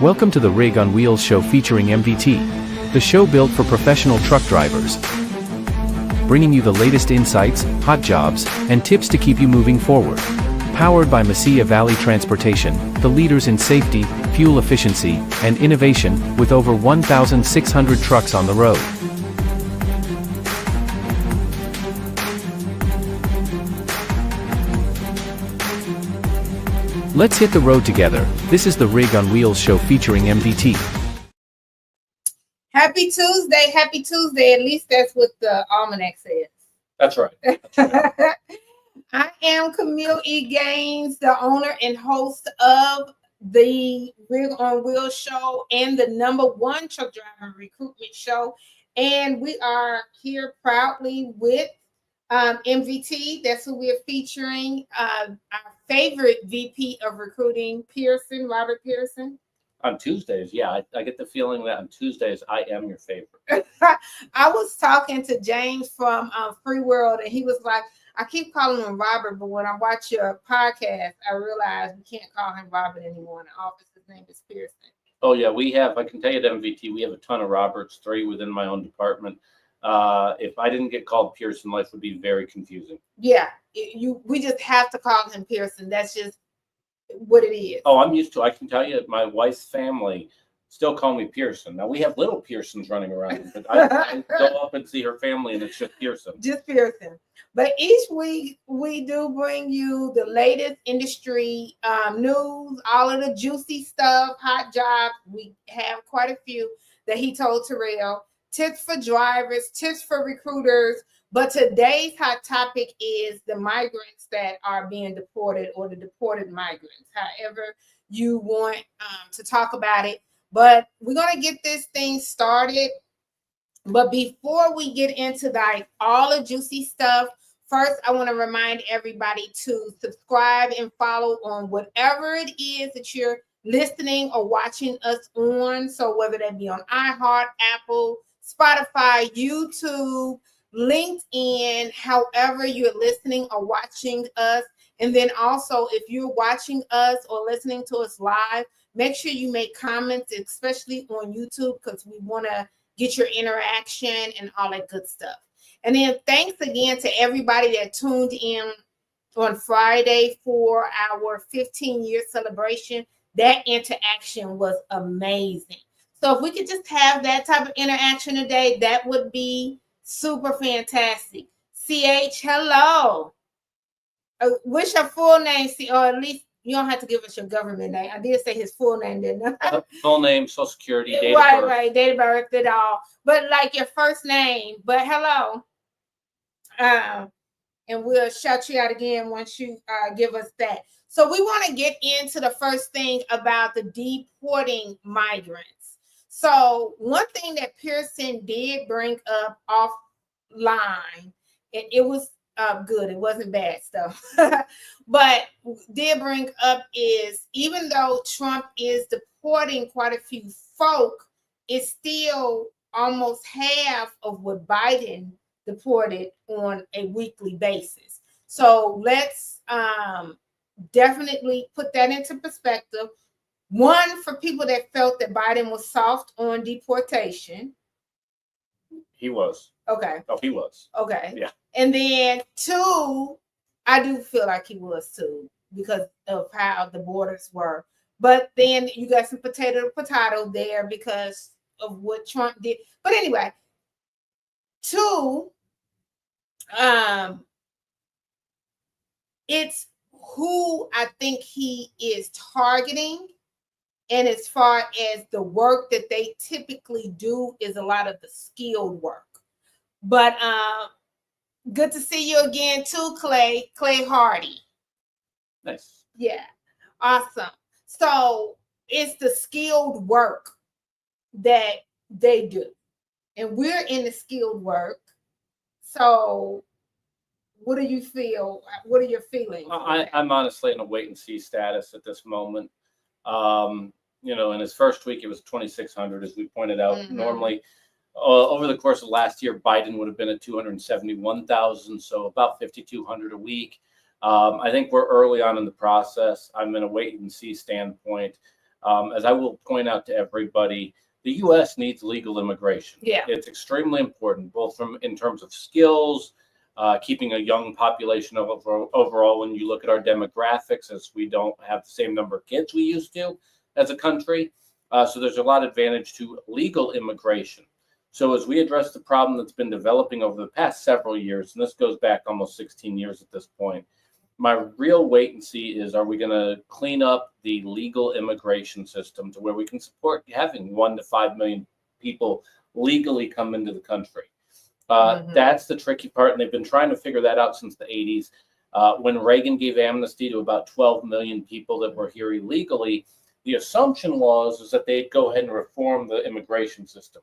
Welcome to the Rig on Wheels show featuring MVT, the show built for professional truck drivers, bringing you the latest insights, hot jobs, and tips to keep you moving forward. Powered by Mesilla Valley Transportation, the leaders in safety, fuel efficiency, and innovation, with over 1,600 trucks on the road. Let's hit the road together. This is the Rig on Wheels show featuring MVT. Happy Tuesday, happy Tuesday. At least that's what the almanac says. That's right. I am Kameel Gaines, the owner and host of the Rig on Wheels show and the #1 truck driver recruitment show. And we are here proudly with MVT. That's who we're featuring. Our favorite VP of recruiting, Pierson, Robert Pierson. On Tuesdays, yeah, I get the feeling that on Tuesdays I am your favorite. I was talking to James from Free World, and he was like, I keep calling him Robert, but when I watch your podcast, I realize we can't call him Robert anymore in the office. His name is Pierson. Oh, yeah, I can tell you at MVT, we have a ton of Roberts, 3 within my own department. If I didn't get called Pierson, life would be very confusing. Yeah, we just have to call him Pierson. That's just what it is. Oh, I'm used to. I can tell you, my wife's family still call me Pierson. Now we have little Piersons running around, but I go up and see her family, and it's just Pierson. Just Pierson. But each week we do bring you the latest industry news, all of the juicy stuff, hot jobs. We have quite a few that he told Terrell. Tips for drivers, tips for recruiters. But today's hot topic is the migrants that are being deported, or the deported migrants, however you want to talk about it. But we're going to get this thing started. But before we get into all the juicy stuff, first, I want to remind everybody to subscribe and follow on whatever it is that you're listening or watching us on. So whether that be on iHeart, Apple, Spotify, YouTube, LinkedIn, however you're listening or watching us. And then also, if you're watching us or listening to us live, make sure you make comments, especially on YouTube, because we want to get your interaction and all that good stuff. And then thanks again to everybody that tuned in on Friday for our 15-year celebration. That interaction was amazing. So if we could just have that type of interaction today, that would be super fantastic. CH, hello. What's your full name? Or at least you don't have to give us your government name. I did say his full name, didn't I? Full name, Social Security, date right, of birth. Right, date of birth, it all. But like your first name. But hello. And we'll shout you out again once you give us that. So we want to get into the first thing about the deporting migrants. So one thing that Pierson did bring up offline, and it was good, it wasn't bad stuff, but did bring up is, even though Trump is deporting quite a few folk, it's still almost half of what Biden deported on a weekly basis. So let's definitely put that into perspective. One, for people that felt that Biden was soft on deportation. He was. Okay. Oh, he was. Okay. Yeah. And then 2, I do feel like he was too, because of how the borders were. But then you got some potato to potato there because of what Trump did. But anyway, 2, it's who I think he is targeting. And as far as the work that they typically do is a lot of the skilled work. But good to see you again too, Clay Hardy. Nice. Yeah, awesome. So it's the skilled work that they do. And we're in the skilled work. So what do you feel? What are your feelings? I'm honestly in a wait and see status at this moment. In his first week, it was 2,600, as we pointed out. Mm-hmm. Normally, over the course of last year, Biden would have been at 271,000, so about 5,200 a week. I think we're early on in the process. I'm in a wait and see standpoint. As I will point out to everybody, the U.S. needs legal immigration. Yeah. It's extremely important, both in terms of skills, keeping a young population overall. When you look at our demographics, as we don't have the same number of kids we used to as a country, so there's a lot of advantage to legal immigration. So as we address the problem that's been developing over the past several years, and this goes back almost 16 years at this point, my real wait and see is, are we going to clean up the legal immigration system to where we can support having 1 to 5 million people legally come into the country? That's the tricky part, and they've been trying to figure that out since the 80s. When Reagan gave amnesty to about 12 million people that were here illegally, the assumption was that they'd go ahead and reform the immigration system.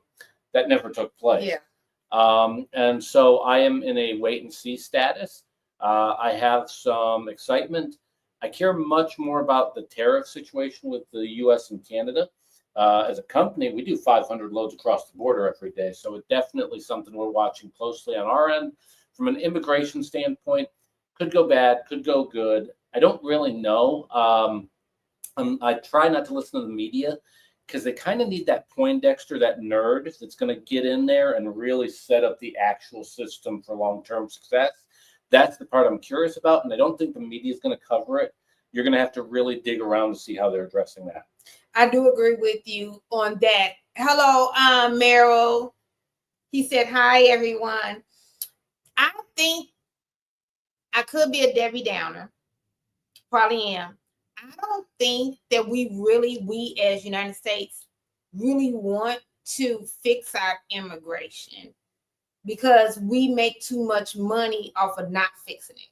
That never took place. Yeah. And so I am in a wait and see status. I have some excitement. I care much more about the tariff situation with the U.S. and Canada. As a company, we do 500 loads across the border every day. So it's definitely something we're watching closely on our end. From an immigration standpoint, could go bad, could go good. I don't really know. I try not to listen to the media because they kind of need that Poindexter, that nerd that's going to get in there and really set up the actual system for long-term success. That's the part I'm curious about, and I don't think the media is going to cover it. You're going to have to really dig around to see how they're addressing that. I do agree with you on that. Hello, Meryl. He said, hi, everyone. I think I could be a Debbie Downer. Probably am. I don't think that we as United States really want to fix our immigration because we make too much money off of not fixing it.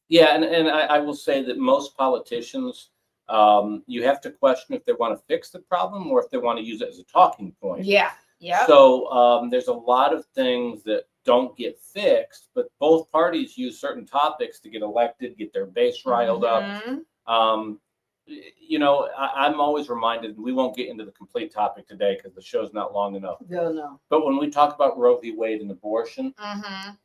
Yeah, and I will say that most politicians, you have to question if they want to fix the problem or if they want to use it as a talking point. Yeah, yeah. So there's a lot of things that don't get fixed, but both parties use certain topics to get elected, get their base riled up. I'm always reminded, we won't get into the complete topic today because the show's not long enough. No. But when we talk about Roe v. Wade and abortion,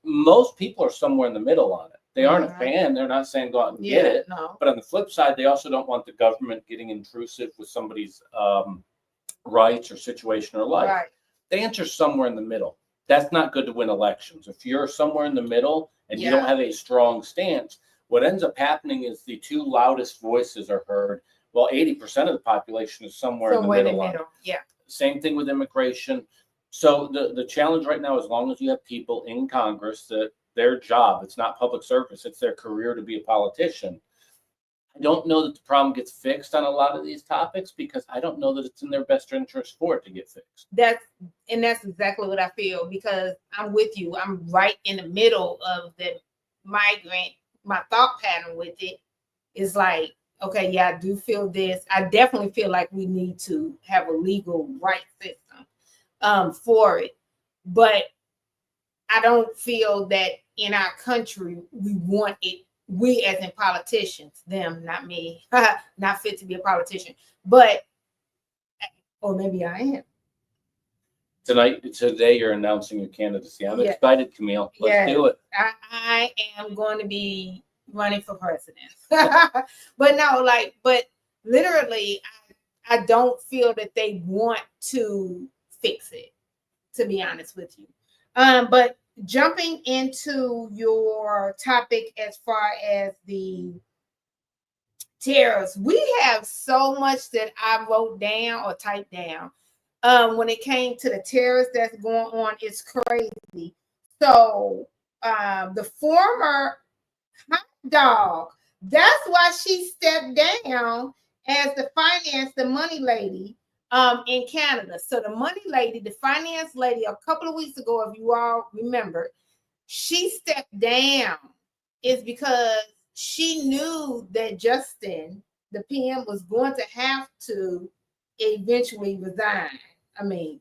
most people are somewhere in the middle on it. They aren't a fan. They're not saying go out and get it. No. But on the flip side, they also don't want the government getting intrusive with somebody's rights or situation or life. Right. The answer's somewhere in the middle. That's not good to win elections. If you're somewhere in the middle and you don't have a strong stance, what ends up happening is the two loudest voices are heard, while 80% of the population is somewhere in the middle. Yeah. Same thing with immigration. So the challenge right now, as long as you have people in Congress that their job, it's not public service, it's their career to be a politician. I don't know that the problem gets fixed on a lot of these topics because I don't know that it's in their best interest for it to get fixed. That's exactly what I feel, because I'm with you. I'm right in the middle of the migrant. My thought pattern with it is like, okay, yeah, I do feel this. I definitely feel like we need to have a legal right system for it. But I don't feel that in our country we want it. We as in politicians, them, not me, not fit to be a politician. But, or maybe I am. Today you're announcing your candidacy. I'm excited, Kameel. Let's do it. I am going to be running for president. but literally, I don't feel that they want to fix it, to be honest with you. But jumping into your topic as far as the tariffs, we have so much that I wrote down or typed down. When it came to the tariffs that's going on, it's crazy. So the former hot dog, that's why she stepped down as the money lady in Canada. So the money lady, the finance lady, a couple of weeks ago, if you all remember, she stepped down is because she knew that Justin, the PM, was going to have to eventually resign. I mean,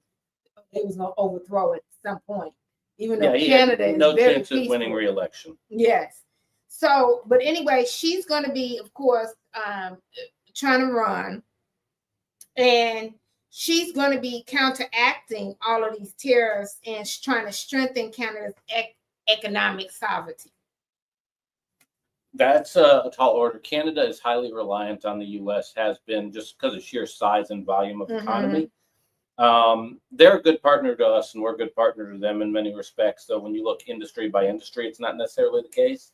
they was going to overthrow it at some point, even though Canada is no very chance of winning re-election. Yes. So, but anyway, she's going to be, of course, trying to run, and she's going to be counteracting all of these tariffs and trying to strengthen Canada's economic sovereignty. That's a tall order. Canada is highly reliant on the U.S., has been just because of sheer size and volume of economy. They're a good partner to us, and we're a good partner to them in many respects. So when you look industry by industry, it's not necessarily the case.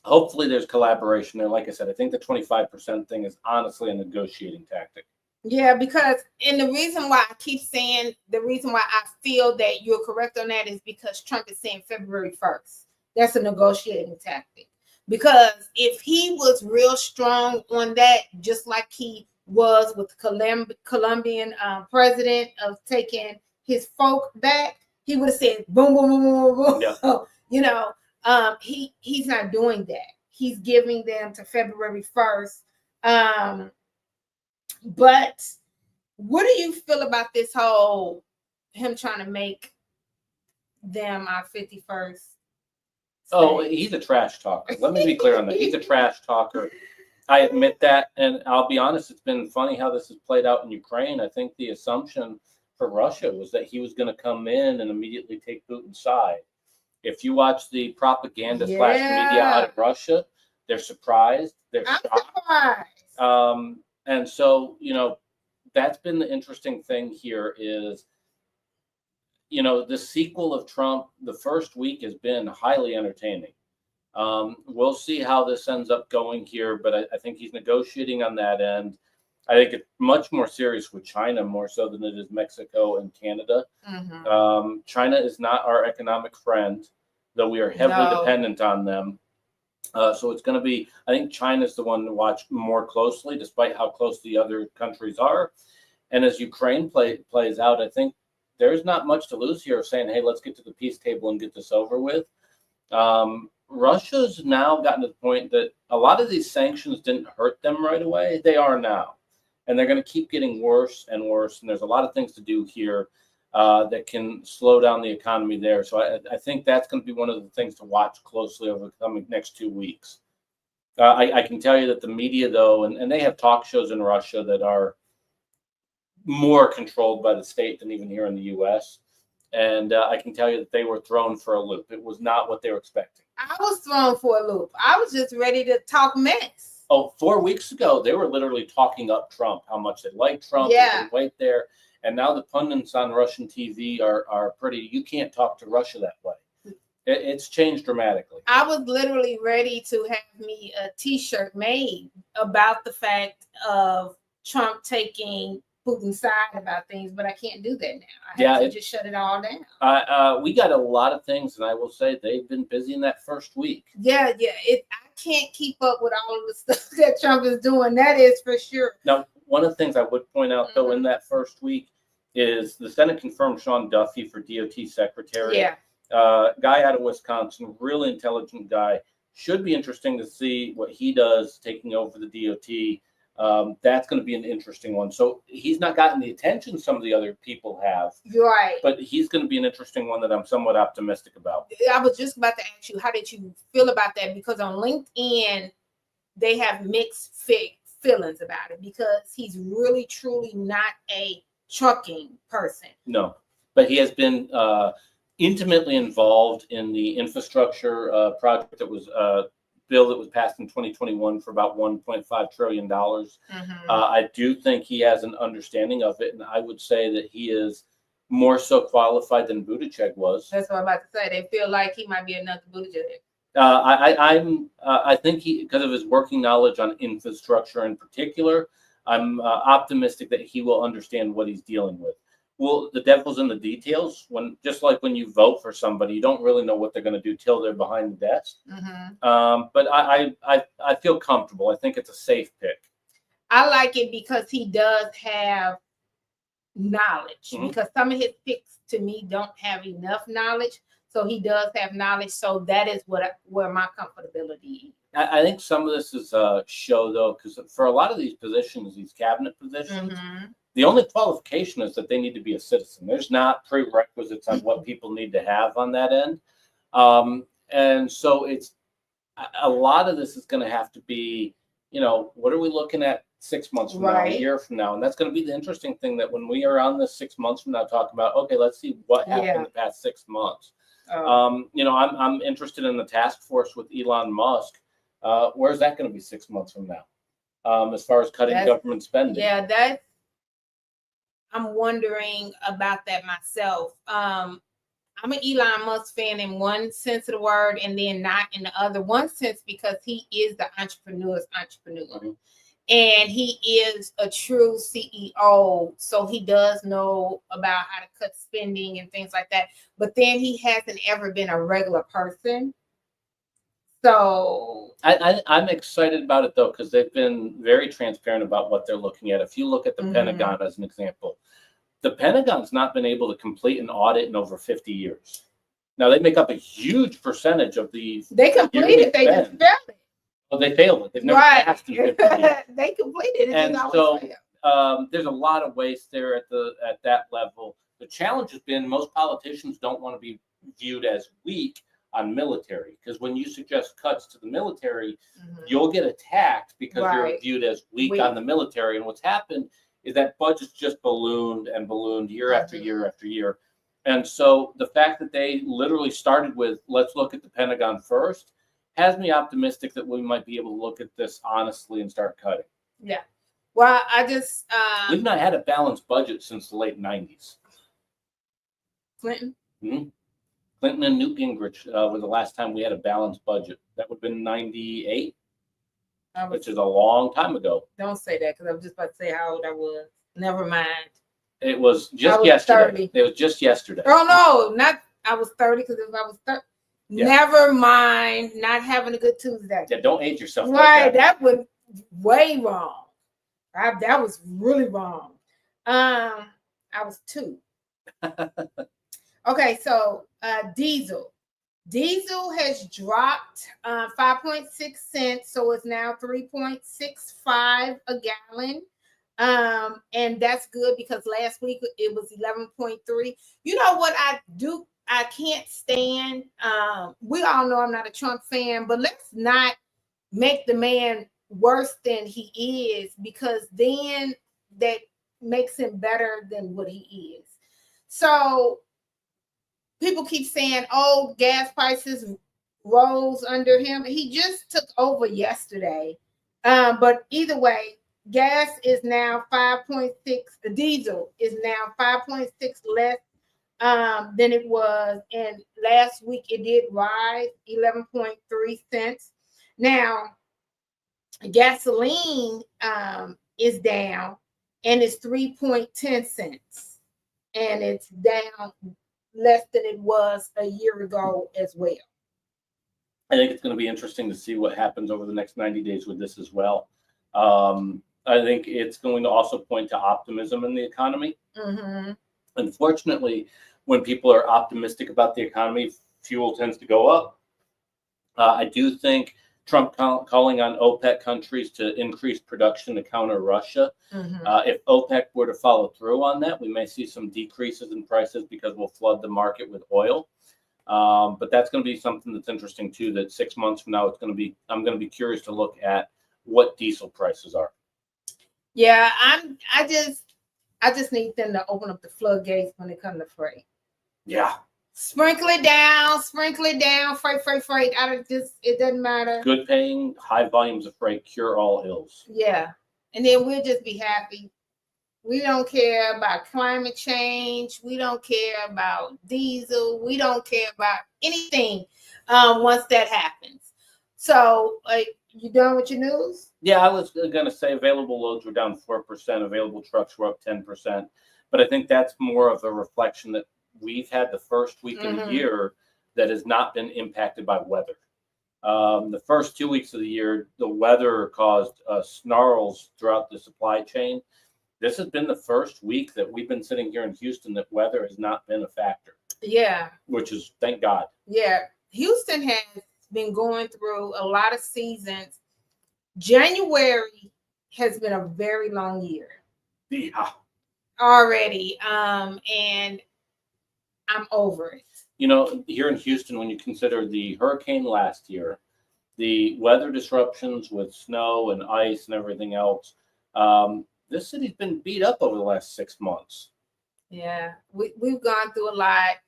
Hopefully there's collaboration there. Like I said, I think the 25% thing is honestly a negotiating tactic. Yeah, because, and the reason why I keep saying, the reason why I feel that you're correct on that is because Trump is saying February 1st. That's a negotiating tactic. Because if he was real strong on that, just like he was with the Colombian president of taking his folk back, he would have said boom, boom, boom, boom, boom. Yeah. You know, he's not doing that. He's giving them to February 1st. But what do you feel about this whole him trying to make them our 51st? Oh, he's a trash talker. Let me be clear on that. He's a trash talker. I admit that. And I'll be honest, it's been funny how this has played out in Ukraine. I think the assumption for Russia was that he was going to come in and immediately take Putin's side. If you watch the propaganda slash media out of Russia, they're surprised. They're shocked. And so, you know, that's been the interesting thing here is, you know, the sequel of Trump, the first week has been highly entertaining. We'll see how this ends up going here, but I think he's negotiating on that end. I think it's much more serious with China, more so than it is Mexico and Canada. China is not our economic friend, though we are heavily dependent on them. So it's going to be, I think China is the one to watch more closely, despite how close the other countries are. And as Ukraine plays out, I think there's not much to lose here of saying, hey, let's get to the peace table and get this over with. Russia's now gotten to the point that a lot of these sanctions didn't hurt them right away. They are now. And they're going to keep getting worse and worse. And there's a lot of things to do here that can slow down the economy there. So I think that's going to be one of the things to watch closely over the coming next 2 weeks. I can tell you that the media, though, and they have talk shows in Russia that are more controlled by the state than even here in the U.S. And I can tell you that they were thrown for a loop. It was not what they were expecting. I was thrown for a loop. I was just ready to talk mess. Oh, 4 weeks ago, they were literally talking up Trump, how much they like Trump, they couldn't wait there. And now the pundits on Russian TV are pretty, you can't talk to Russia that way. It's changed dramatically. I was literally ready to have me a T-shirt made about the fact of Trump taking Putin's side about things, but I can't do that now. I have to just shut it all down. We got a lot of things, and I will say they've been busy in that first week. I can't keep up with all of the stuff that Trump is doing. That is for sure. Now, one of the things I would point out, though, in that first week is the Senate confirmed Sean Duffy for DOT secretary. Guy out of Wisconsin, really intelligent guy. Should be interesting to see what he does taking over the DOT. That's going to be an interesting one. So he's not gotten the attention some of the other people have. Right. But he's going to be an interesting one that I'm somewhat optimistic about. I was just about to ask you, how did you feel about that? Because on LinkedIn, they have mixed feelings about it because he's really, truly not a trucking person. No, but he has been intimately involved in the infrastructure project that was bill that was passed in 2021 for about $1.5 trillion. I do think he has an understanding of it, and I would say that he is more so qualified than Buttigieg was. That's what I'm about to say. They feel like he might be another Buttigieg. I think he, because of his working knowledge on infrastructure in particular, I'm optimistic that he will understand what he's dealing with. Well, the devil's in the details. Just like when you vote for somebody, you don't really know what they're going to do till they're behind the desk. But I feel comfortable. I think it's a safe pick. I like it because he does have knowledge. Because some of his picks to me don't have enough knowledge. So he does have knowledge. So that is where my comfortability is. I think some of this is a show, though, because for a lot of these positions, these cabinet positions, the only qualification is that they need to be a citizen. There's not prerequisites on what people need to have on that end. And so it's a lot of this is going to have to be, what are we looking at 6 months from now, a year from now? And that's going to be the interesting thing, that when we are on this 6 months from now, talk about, okay, let's see what happened in the past 6 months. You know, I'm interested in the task force with Elon Musk. Where's that going to be 6 months from now? As far as cutting government spending. Yeah, I'm wondering about that myself. I'm an Elon Musk fan in one sense of the word, and then not in the other. One sense because he is the entrepreneur's entrepreneur. Mm-hmm. And he is a true CEO, so he does know about how to cut spending and things like that. But then he hasn't ever been a regular person. So I'm excited about it, though, because they've been very transparent about what they're looking at. If you look at the Pentagon as an example, the Pentagon's not been able to complete an audit in over 50 years. Now, they make up a huge percentage of the. They completed, they just failed it. Well, they failed it. They've never passed in 50 years. They completed it. And so there's a lot of waste there at that level. The challenge has been most politicians don't want to be viewed as weak on military, because when you suggest cuts to the military, you'll get attacked because you're viewed as weak on the military. And what's happened is that budget's just ballooned and ballooned year after year after year. And so the fact that they literally started with, let's look at the Pentagon first, has me optimistic that we might be able to look at this honestly and start cutting. Yeah. Well, I just we've not had a balanced budget since the late 90s. Clinton? Mm-hmm. Clinton and Newt Gingrich were the last time we had a balanced budget. That would have been 98, which is a long time ago. Don't say that, because I was just about to say how old I was. Never mind. It was just yesterday. 30. It was just yesterday. Oh, no, not I was 30, because if I was 30. Yeah. Never mind not having a good Tuesday. Yeah, don't age yourself. Right, like that was way wrong. That was really wrong. I was 2. Okay, so diesel. Diesel has dropped 5.6 cents, so it's now 3.65 a gallon. And that's good because last week it was 11.3. You know what I can't stand. We all know I'm not a Trump fan, but let's not make the man worse than he is, because then that makes him better than what he is. So people keep saying, oh, gas prices rose under him. He just took over yesterday. But either way, gas is now 5.6. Diesel is now 5.6 less than it was, and last week it did rise 11.3 cents. Now, gasoline is down, and it's 3.10 cents, and it's down less than it was a year ago as well. I think it's going to be interesting to see what happens over the next 90 days with this as well. I think it's going to also point to optimism in the economy. Unfortunately, when people are optimistic about the economy, fuel tends to go up. I do think Trump calling on OPEC countries to increase production to counter Russia. If OPEC were to follow through on that, we may see some decreases in prices because we'll flood the market with oil. But that's going to be something that's interesting too, that 6 months from now, I'm going to be curious to look at what diesel prices are. Yeah, I just need them to open up the floodgates when it comes to freight. Yeah. Sprinkle it down, freight. It doesn't matter. Good paying, high volumes of freight cure all ills. Yeah. And then we'll just be happy. We don't care about climate change. We don't care about diesel. We don't care about anything once that happens. So, you done with your news? Yeah, I was going to say available loads were down 4%. Available trucks were up 10%. But I think that's more of a reflection that we've had the first week of the year that has not been impacted by weather. The first 2 weeks of the year, the weather caused snarls throughout the supply chain. This has been the first week that we've been sitting here in Houston that weather has not been a factor. Yeah. Which is, thank God. Yeah. Houston has been going through a lot of seasons. January has been a very long year. Yeah. Already. And I'm over it. You know, here in Houston, when you consider the hurricane last year, the weather disruptions with snow and ice and everything else, this city's been beat up over the last 6 months. Yeah, we've gone through a lot.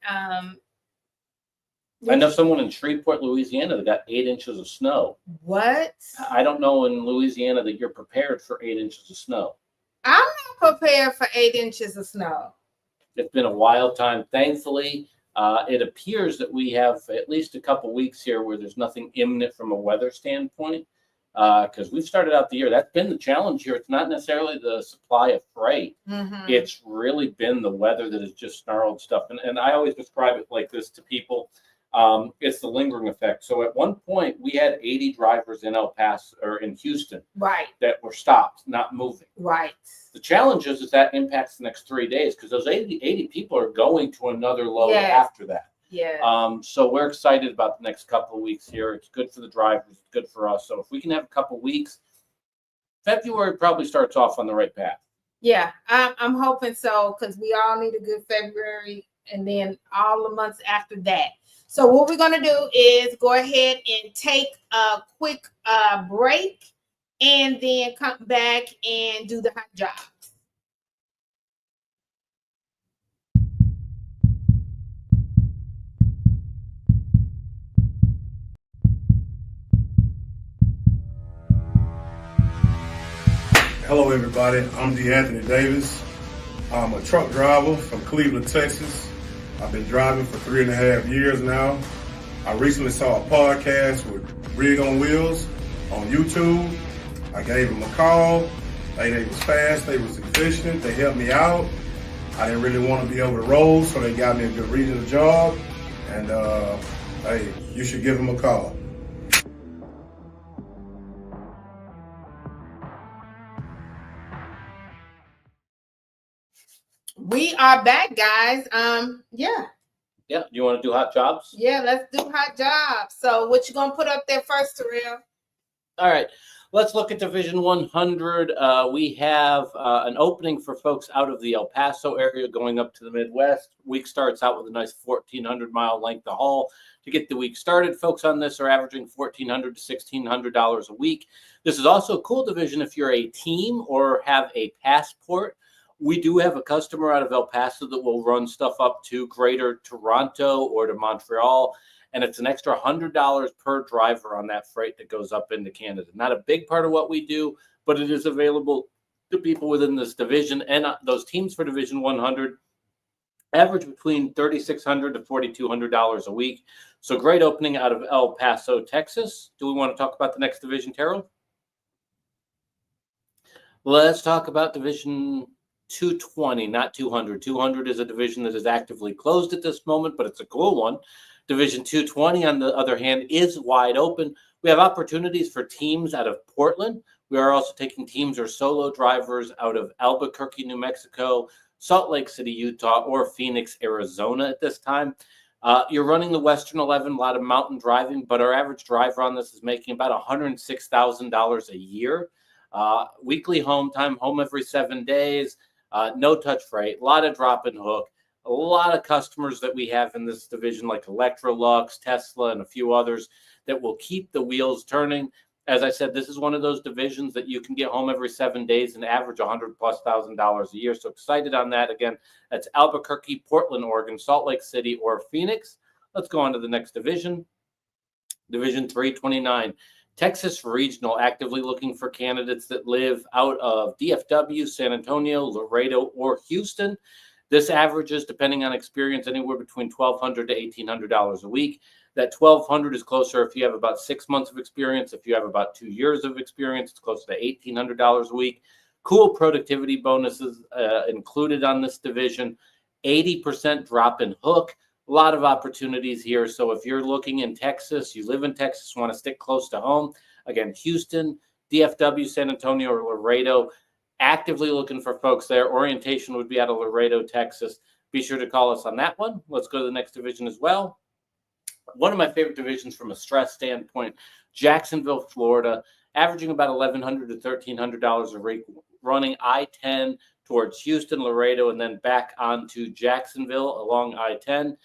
I know someone in Shreveport, Louisiana that got 8 inches of snow. What? I don't know in Louisiana that you're prepared for 8 inches of snow. I'm not prepared for 8 inches of snow. It's been a wild time. Thankfully, it appears that we have at least a couple weeks here where there's nothing imminent from a weather standpoint, because we've started out the year. That's been the challenge here. It's not necessarily the supply of freight. Mm-hmm. It's really been the weather that has just snarled stuff. And I always describe it like this to people. It's the lingering effect. So at one point, we had 80 drivers in El Paso or in Houston, right, that were stopped, not moving. Right. The challenge is that impacts the next 3 days because those 80 people are going to another load after that. Yeah. So we're excited about the next couple of weeks here. It's good for the drivers. It's good for us. So if we can have a couple of weeks, February probably starts off on the right path. Yeah, I'm hoping so, because we all need a good February and then all the months after that. So what we're going to do is go ahead and take a quick break and then come back and do the hot jobs. Hello, everybody. I'm Anthony Davis. I'm a truck driver from Cleveland, Texas. I've been driving for 3.5 years now. I recently saw a podcast with Rig on Wheels on YouTube. I gave them a call. They was fast. They was efficient. They helped me out. I didn't really want to be over the road, so they got me a good regional job. And hey, you should give them a call. We are back, guys. Yeah. Yeah. You want to do hot jobs? Yeah, let's do hot jobs. So what you gonna put up there first, Terrell? All right. Let's look at Division 100. We have an opening for folks out of the El Paso area going up to the Midwest. Week starts out with a nice 1,400-mile length of haul. To get the week started, folks on this are averaging $1,400 to $1,600 a week. This is also a cool division if you're a team or have a passport. We do have a customer out of El Paso that will run stuff up to Greater Toronto or to Montreal, and it's an extra $100 per driver on that freight that goes up into Canada. Not a big part of what we do, but it is available to people within this division. And those teams for Division 100 average between $3,600 to $4,200 a week. So great opening out of El Paso, Texas. Do we want to talk about the next division, Terrell? Let's talk about Division 220, not 200. 200 is a division that is actively closed at this moment, but it's a cool one. Division 220, on the other hand, is wide open. We have opportunities for teams out of Portland. We are also taking teams or solo drivers out of Albuquerque, New Mexico, Salt Lake City, Utah, or Phoenix, Arizona at this time. You're running the Western 11, a lot of mountain driving, but our average driver on this is making about $106,000 a year. Weekly home time, home every 7 days. No touch freight, a lot of drop and hook, a lot of customers that we have in this division like Electrolux, Tesla, and a few others that will keep the wheels turning. As I said, this is one of those divisions that you can get home every 7 days and average $100,000+ a year. So excited on that. Again, that's Albuquerque, Portland, Oregon, Salt Lake City, or Phoenix. Let's go on to the next division. Division 329. Texas Regional, actively looking for candidates that live out of DFW, San Antonio, Laredo, or Houston. This averages, depending on experience, anywhere between $1,200 to $1,800 a week. That $1,200 is closer if you have about 6 months of experience. If you have about 2 years of experience, it's closer to $1,800 a week. Cool productivity bonuses included on this division. 80% drop in hook. A lot of opportunities here. So if you're looking in Texas, you live in Texas, want to stick close to home, again, Houston, DFW, San Antonio, or Laredo, actively looking for folks there. Orientation would be out of Laredo, Texas. Be sure to call us on that one. Let's go to the next division as well. One of my favorite divisions from a stress standpoint, Jacksonville, Florida, averaging about $1,100 to $1,300 a week, running I-10 towards Houston, Laredo, and then back onto Jacksonville along I-10.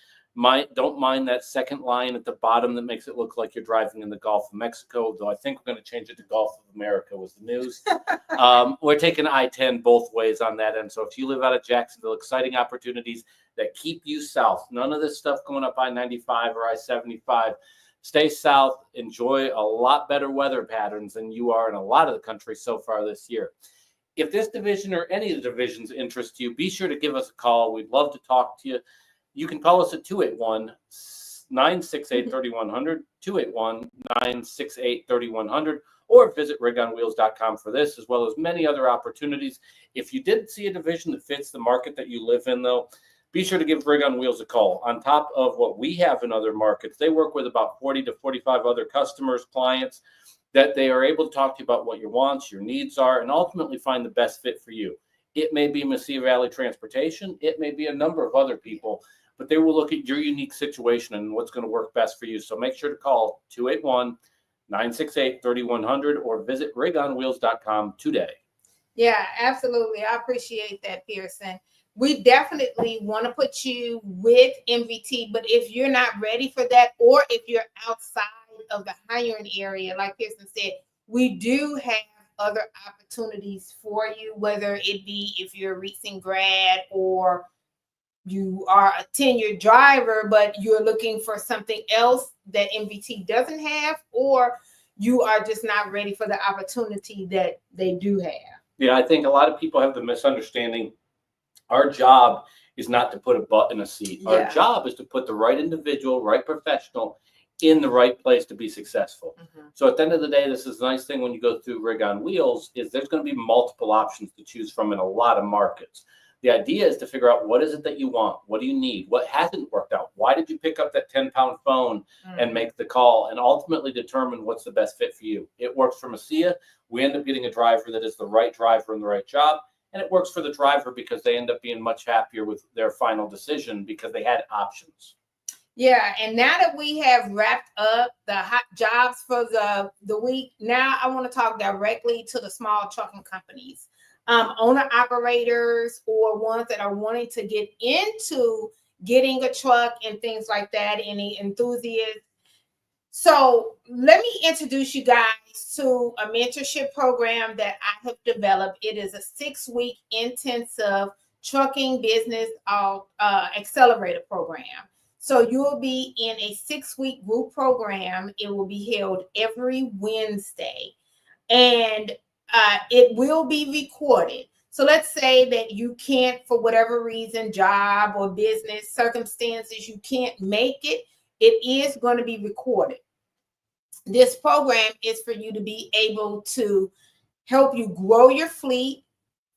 Don't mind that second line at the bottom that makes it look like you're driving in the Gulf of Mexico, though I think we're going to change it to Gulf of America was the news. We're taking I-10 both ways on that end. So if you live out of Jacksonville, exciting opportunities. that keep you south. None of this stuff going up I-95 or I-75. Stay south. Enjoy a lot better weather patterns than you are in a lot of the country so far this year. If this division or any of the divisions interest you, be sure to give us a call. We'd love to talk to you. You can call us at 281-968-3100, 281-968-3100, or visit rigonwheels.com for this, as well as many other opportunities. If you did see a division that fits the market that you live in, though, be sure to give Rig on Wheels a call. On top of what we have in other markets, they work with about 40 to 45 other customers, clients, that they are able to talk to you about what your wants, your needs are, and ultimately find the best fit for you. It may be Mesilla Valley Transportation. It may be a number of other people, but they will look at your unique situation and what's going to work best for you. So make sure to call 281-968-3100 or visit rigonwheels.com today. Yeah, absolutely. I appreciate that, Pierson. We definitely want to put you with MVT, but if you're not ready for that, or if you're outside of the hiring area, like Pierson said, we do have other opportunities for you, whether it be if you're a recent grad or you are a tenured driver, but you're looking for something else that MVT doesn't have, or you are just not ready for the opportunity that they do have. Yeah, I think a lot of people have the misunderstanding. Our job is not to put a butt in a seat. Yeah. Our job is to put the right individual, right professional in the right place to be successful. Mm-hmm. So at the end of the day, this is the nice thing when you go through Rig on Wheels is there's going to be multiple options to choose from in a lot of markets. The idea is to figure out what is it that you want? What do you need? What hasn't worked out? Why did you pick up that 10-pound phone and make the call, and ultimately determine what's the best fit for you? It works for Mesilla. We end up getting a driver that is the right driver in the right job. And it works for the driver because they end up being much happier with their final decision because they had options. Yeah, and now that we have wrapped up the hot jobs for the week, now I want to talk directly to the small trucking companies, owner-operators, or ones that are wanting to get into getting a truck and things like that, any enthusiasts. So let me introduce you guys to a mentorship program that I have developed. It is a 6-week intensive trucking business accelerator program. So you will be in a 6-week group program. It will be held every Wednesday, and it will be recorded. So let's say that you can't, for whatever reason, job or business circumstances, you can't make it. It is going to be recorded. This program is for you to be able to help you grow your fleet,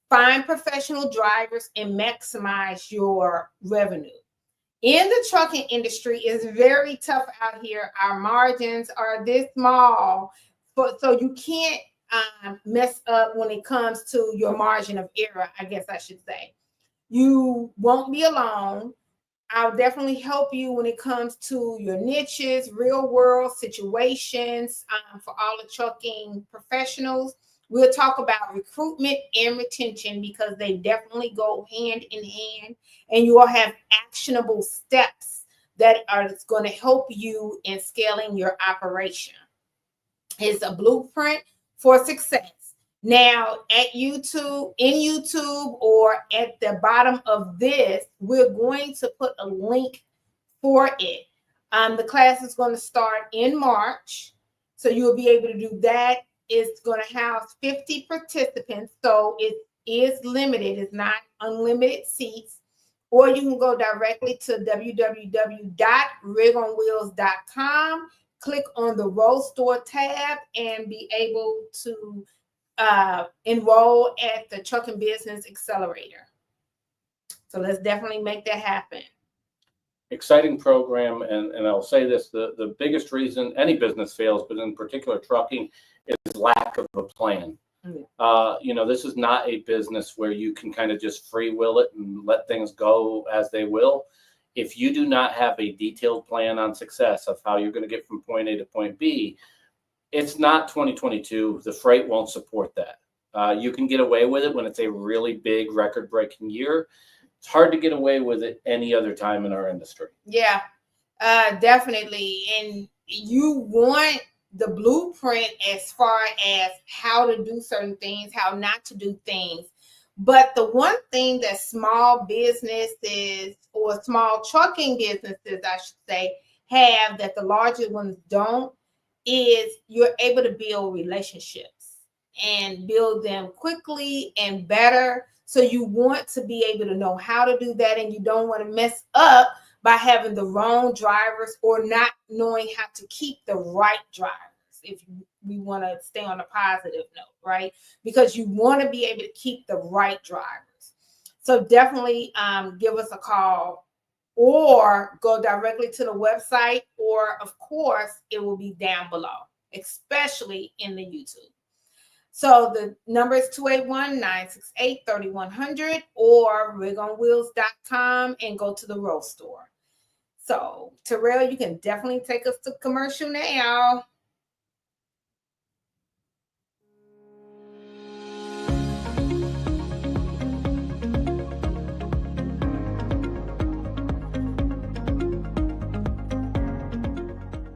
find professional drivers, and maximize your revenue. In the trucking industry, it's very tough out here. Our margins are this small, so you can't mess up when it comes to your margin of error, I guess I should say. You won't be alone. I'll definitely help you when it comes to your niches, real world situations for all the trucking professionals. We'll talk about recruitment and retention because they definitely go hand in hand, and you will have actionable steps that are going to help you in scaling your operation. It's a blueprint for success. Now, at YouTube, in YouTube, or at the bottom of this, we're going to put a link for it. The class is going to start in March, so you'll be able to do that. It's going to house 50 participants, so it is limited. It's not unlimited seats. Or you can go directly to www.rigonwheels.com, click on the Roll Store tab, and be able to enroll at the Trucking Business Accelerator. So let's definitely make that happen. Exciting program, and I'll say this, the biggest reason any business fails, but in particular trucking, is lack of a plan. This is not a business where you can kind of just free will it and let things go as they will. If you do not have a detailed plan on success of how you're going to get from point A to point B, it's not 2022. The freight won't support that. You can get away with it when it's a really big record-breaking year. It's hard to get away with it any other time in our industry. Yeah, definitely. And you want the blueprint as far as how to do certain things, how not to do things. But the one thing that small businesses or small trucking businesses, I should say, have that the larger ones don't is you're able to build relationships and build them quickly and better. So you want to be able to know how to do that, and you don't want to mess up by having the wrong drivers or not knowing how to keep the right drivers. If we want to stay on a positive note, right? Because you want to be able to keep the right drivers. So definitely give us a call or go directly to the website, or of course, it will be down below, especially in the YouTube. So the number is 281-968-3100 or rigonwheels.com and go to the Row Store. So Terrell, you can definitely take us to commercial now.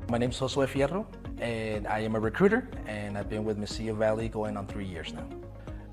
My name is Josue Fierro, and I am a recruiter, and I've been with Mesilla Valley going on 3 years now.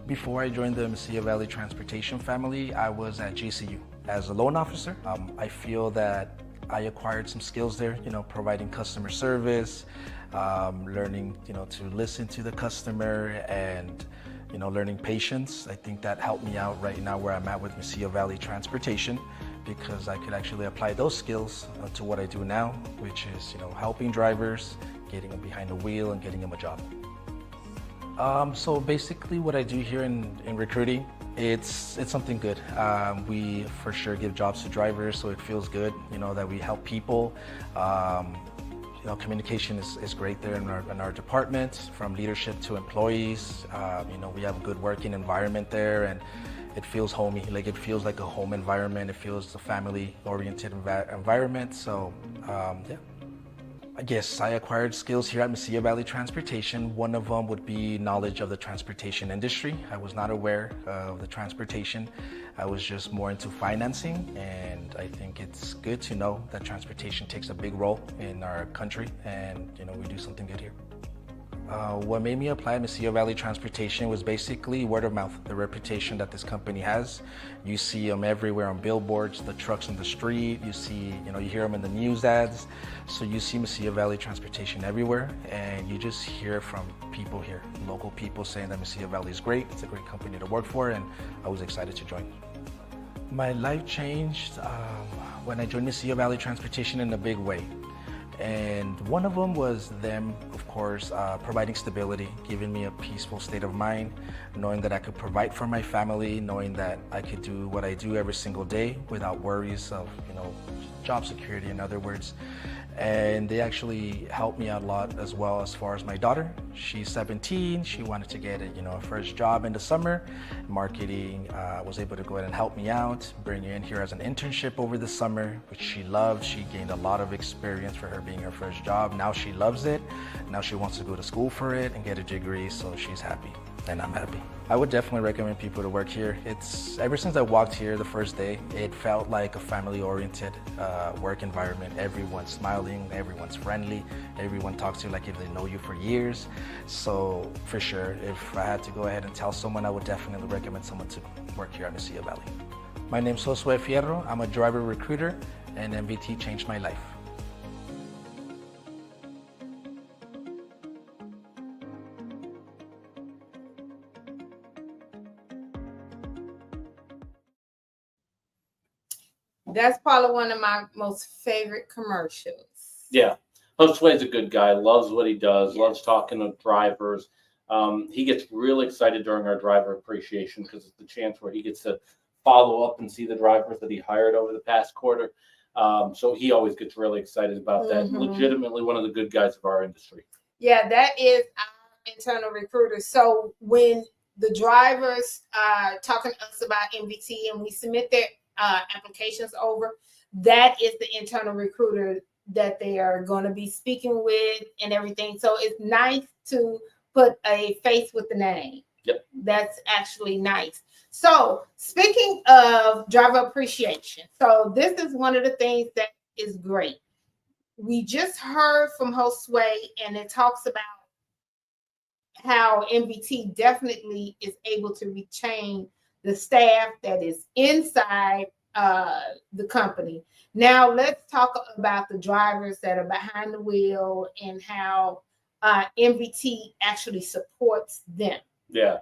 Before I joined the Mesilla Valley Transportation family, I was at GCU as a loan officer. I feel that I acquired some skills there, providing customer service, learning, to listen to the customer, and learning patience. I think that helped me out right now where I'm at with Mesilla Valley Transportation, because I could actually apply those skills to what I do now, which is, helping drivers, getting them behind the wheel and getting them a job. So basically what I do here in recruiting, it's something good. We for sure give jobs to drivers, so it feels good, that we help people. Communication is great there in our department, from leadership to employees. We have a good working environment there, and it feels homey. Like, it feels like a home environment. It feels a family-oriented environment. So, yeah. I guess I acquired skills here at Mesilla Valley Transportation. One of them would be knowledge of the transportation industry. I was not aware of the transportation. I was just more into financing, and I think it's good to know that transportation takes a big role in our country, and we do something good here. What made me apply at Mesilla Valley Transportation was basically word of mouth, the reputation that this company has. You see them everywhere on billboards, the trucks on the street, you hear them in the news ads. So you see Mesilla Valley Transportation everywhere, and you just hear from people here, local people, saying that Mesilla Valley is great, it's a great company to work for, and I was excited to join. My life changed when I joined Mesilla Valley Transportation in a big way. And one of them was them, of course, providing stability, giving me a peaceful state of mind, knowing that I could provide for my family, knowing that I could do what I do every single day without worries of, job security, in other words. And they actually helped me out a lot as well, as far as my daughter. She's 17. She wanted to get a first job in the summer. Marketing was able to go ahead and help me out, bring her in here as an internship over the summer, which she loved. She gained a lot of experience for her being her first job. Now she loves it. Now she wants to go to school for it and get a degree, so she's happy, and I'm happy. I would definitely recommend people to work here. Ever since I walked here the first day, it felt like a family-oriented work environment. Everyone's smiling, everyone's friendly, everyone talks to you like if they know you for years. So for sure, if I had to go ahead and tell someone, I would definitely recommend someone to work here at Mesilla Valley. My name's Josue Fierro. I'm a driver recruiter, and MVT changed my life. That's probably one of my most favorite commercials. Yeah. Josue's a good guy, loves what he does, loves talking to drivers. He gets really excited during our driver appreciation because it's the chance where he gets to follow up and see the drivers that he hired over the past quarter. So he always gets really excited about that. Mm-hmm. Legitimately one of the good guys of our industry. Yeah, that is our internal recruiter. So when the drivers are talking to us about MVT and we submit their applications over, that is the internal recruiter that they are going to be speaking with and everything. So it's nice to put a face with the name. Yep. That's actually nice. So speaking of driver appreciation, so this is one of the things that is great. We just heard from Josue, and it talks about how MVT definitely is able to retain the staff that is inside the company. Now let's talk about the drivers that are behind the wheel and how MVT actually supports them. Yeah,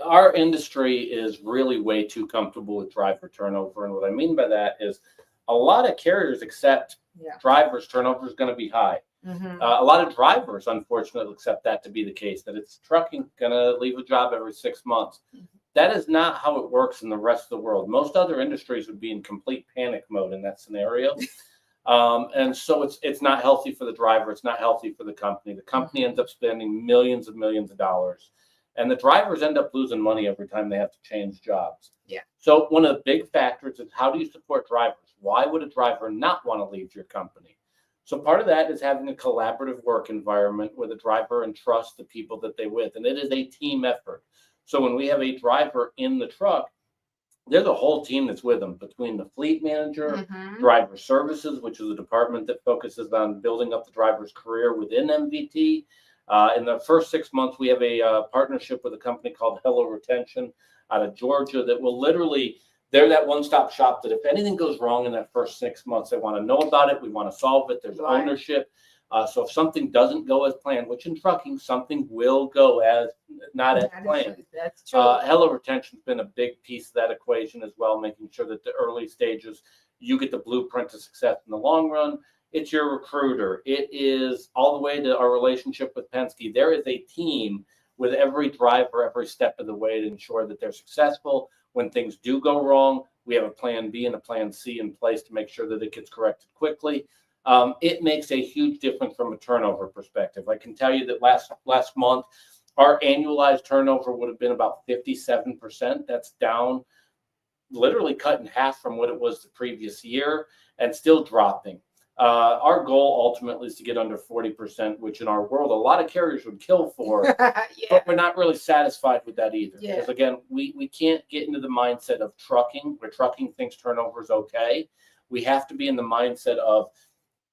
our industry is really way too comfortable with driver turnover. And what I mean by that is a lot of carriers accept drivers turnover is going to be high. A lot of drivers, unfortunately, accept that to be the case, that it's trucking going to leave a job every 6 months. That is not how it works in the rest of the world. Most other industries would be in complete panic mode in that scenario. And so it's not healthy for the driver. It's not healthy for the company. The company ends up spending millions of dollars. And the drivers end up losing money every time they have to change jobs. Yeah. So one of the big factors is, how do you support drivers? Why would a driver not want to leave your company? So part of that is having a collaborative work environment where the driver entrusts the people that they with. And it is a team effort. So when we have a driver in the truck, there's a whole team that's with them, between the fleet manager, driver services, which is a department that focuses on building up the driver's career within MVT. In the first 6 months, we have a partnership with a company called Hello Retention out of Georgia that will literally, they're that one-stop shop that if anything goes wrong in that first 6 months, they want to know about it. We want to solve it. There's ownership. So if something doesn't go as planned, which in trucking, something will go as not as planned. That's true. Hello Retention's been a big piece of that equation as well, making sure that the early stages, you get the blueprint to success in the long run. It's your recruiter. It is all the way to our relationship with Penske. There is a team with every driver, every step of the way, to ensure that they're successful. When things do go wrong, we have a plan B and a plan C in place to make sure that it gets corrected quickly. It makes a huge difference from a turnover perspective. I can tell you that last month, our annualized turnover would have been about 57%. That's down, literally cut in half from what it was the previous year, and still dropping. Our goal ultimately is to get under 40%, which in our world, a lot of carriers would kill for, but we're not really satisfied with that either. Because again, we can't get into the mindset of trucking, where trucking thinks turnover is okay. We have to be in the mindset of,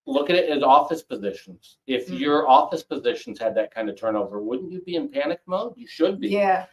look at it as office positions. If your office positions had that kind of turnover, wouldn't you be in panic mode? You should be. Yeah.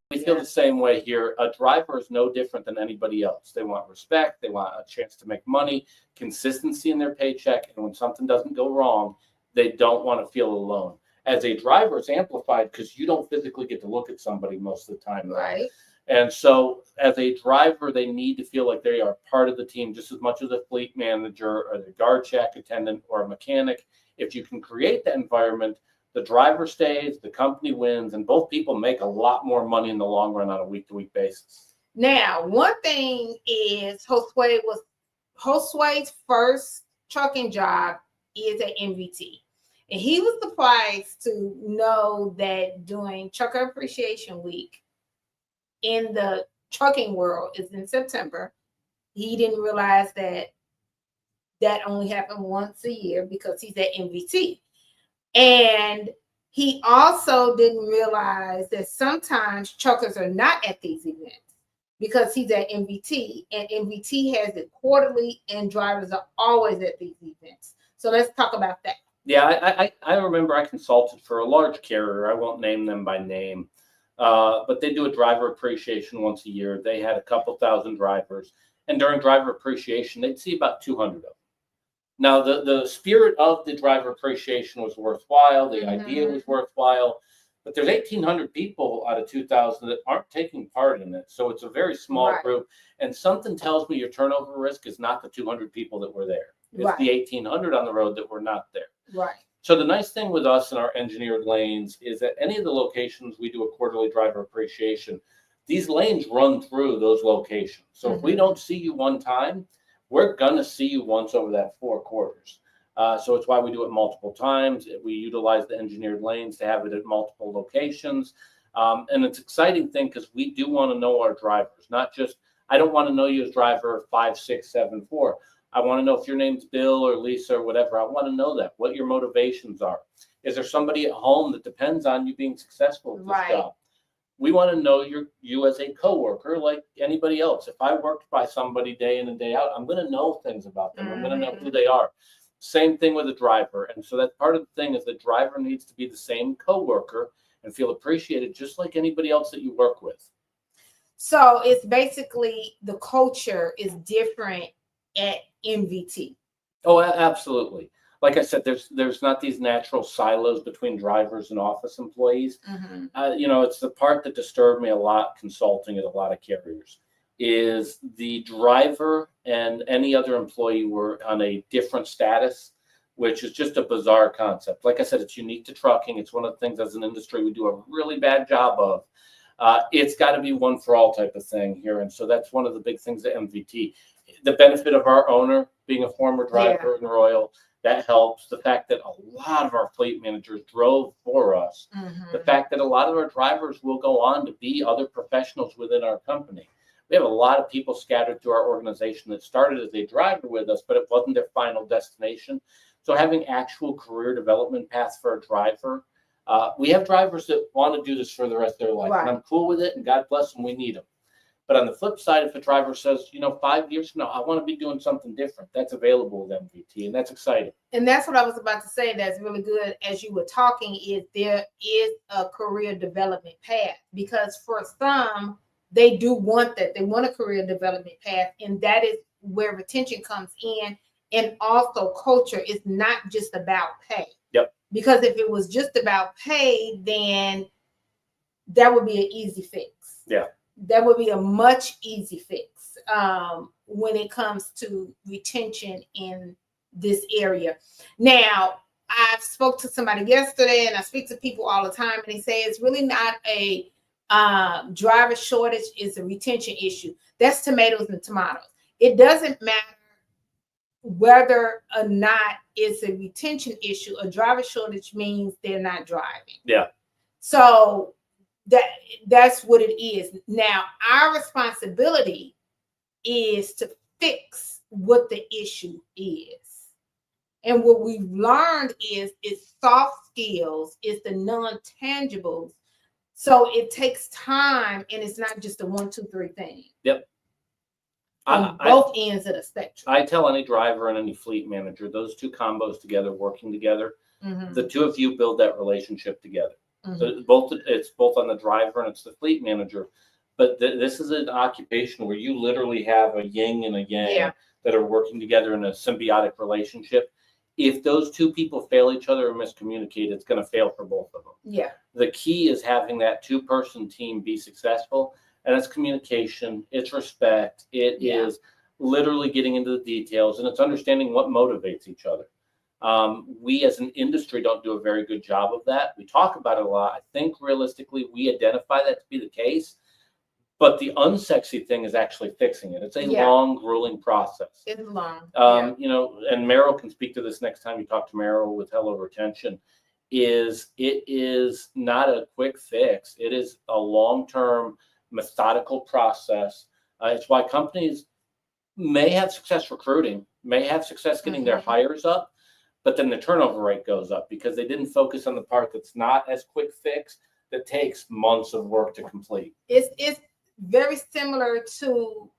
We feel the same way here. A driver is no different than anybody else. They want respect. They want a chance to make money, consistency in their paycheck. And when something doesn't go wrong, they don't want to feel alone. As a driver, it's amplified because you don't physically get to look at somebody most of the time. Right. And so as a driver, they need to feel like they are part of the team just as much as a fleet manager or the guard shack attendant or a mechanic. If you can create that environment, the driver stays, the company wins, and both people make a lot more money in the long run on a week-to-week basis. Now, one thing is Josue's first trucking job is at MVT. And he was surprised to know that during Trucker Appreciation Week in the trucking world is in September. He didn't realize that only happened once a year because he's at MVT. And he also didn't realize that sometimes truckers are not at these events because he's at MVT, and MVT has it quarterly, and drivers are always at these events. So let's talk about that. Yeah, I remember I consulted for a large carrier. I won't name them by name, but they do a driver appreciation once a year. They had a couple thousand drivers, and during driver appreciation, they'd see about 200 of them. Now, the spirit of the driver appreciation was worthwhile. The idea was worthwhile. But there's 1,800 people out of 2,000 that aren't taking part in it. So it's a very small group. And something tells me your turnover risk is not the 200 people that were there. It's the 1,800 on the road that were not there. Right. So the nice thing with us and our engineered lanes is that any of the locations we do a quarterly driver appreciation, these lanes run through those locations. So if we don't see you one time, we're going to see you once over that 4 quarters. So it's why we do it multiple times. We utilize the engineered lanes to have it at multiple locations. And it's an exciting thing because we do want to know our drivers, not just, I don't want to know you as driver 5674. I want to know if your name's Bill or Lisa or whatever. I want to know that, what your motivations are. Is there somebody at home that depends on you being successful at this job? We want to know you as a coworker like anybody else. If I worked by somebody day in and day out, I'm going to know things about them. I'm going to know who they are. Same thing with a driver. And so that's part of the thing is the driver needs to be the same coworker and feel appreciated just like anybody else that you work with. So it's basically the culture is different at MVT. Oh, absolutely. Like I said, there's not these natural silos between drivers and office employees. It's the part that disturbed me a lot consulting at a lot of carriers is the driver and any other employee were on a different status, which is just a bizarre concept. Like I said, it's unique to trucking. It's one of the things as an industry we do a really bad job of. It's got to be one for all type of thing here. And so that's one of the big things at MVT. The benefit of our owner being a former driver in Royal, that helps. The fact that a lot of our fleet managers drove for us. The fact that a lot of our drivers will go on to be other professionals within our company. We have a lot of people scattered through our organization that started as a driver with us, but it wasn't their final destination. So having actual career development paths for a driver, we have drivers that want to do this for the rest of their life. And I'm cool with it, and God bless them, we need them. But on the flip side, if a driver says, 5 years from now, I want to be doing something different, that's available with MVT, and that's exciting. And that's what I was about to say. That's really good. As you were talking, is there is a career development path, because for some, they do want that. They want a career development path, and that is where retention comes in. And also culture is not just about pay. Yep. Because if it was just about pay, then that would be an easy fix. Yeah. That would be a much easy fix when it comes to retention in this area. Now, I spoke to somebody yesterday, and I speak to people all the time, and they say it's really not a driver shortage, it's a retention issue. That's tomatoes and tomatoes. It doesn't matter whether or not it's a retention issue. A driver shortage means they're not driving. Yeah. So that's what it is. Now, our responsibility is to fix what the issue is. And what we've learned is it's soft skills, it's the non-tangibles. So it takes time, and it's not just a 1, 2, 3 thing. Yep. On both ends of the spectrum. I tell any driver and any fleet manager, those two combos together, working together, the two of you build that relationship together. So it's both on the driver and it's the fleet manager. But this is an occupation where you literally have a yin and a yang that are working together in a symbiotic relationship. If those two people fail each other or miscommunicate, it's going to fail for both of them. Yeah. The key is having that 2-person team be successful. And it's communication, it's respect, it is literally getting into the details, and it's understanding what motivates each other. We as an industry don't do a very good job of that. We talk about it a lot. I think realistically we identify that to be the case, but the unsexy thing is actually fixing it. It's a long, grueling process. It's long. And Meryl can speak to this next time you talk to Meryl with Hello Retention. It is not a quick fix. It is a long-term methodical process. It's why companies may have success recruiting, may have success getting their hires up, but then the turnover rate goes up because they didn't focus on the part that's not as quick fix, that takes months of work to complete. It's very similar to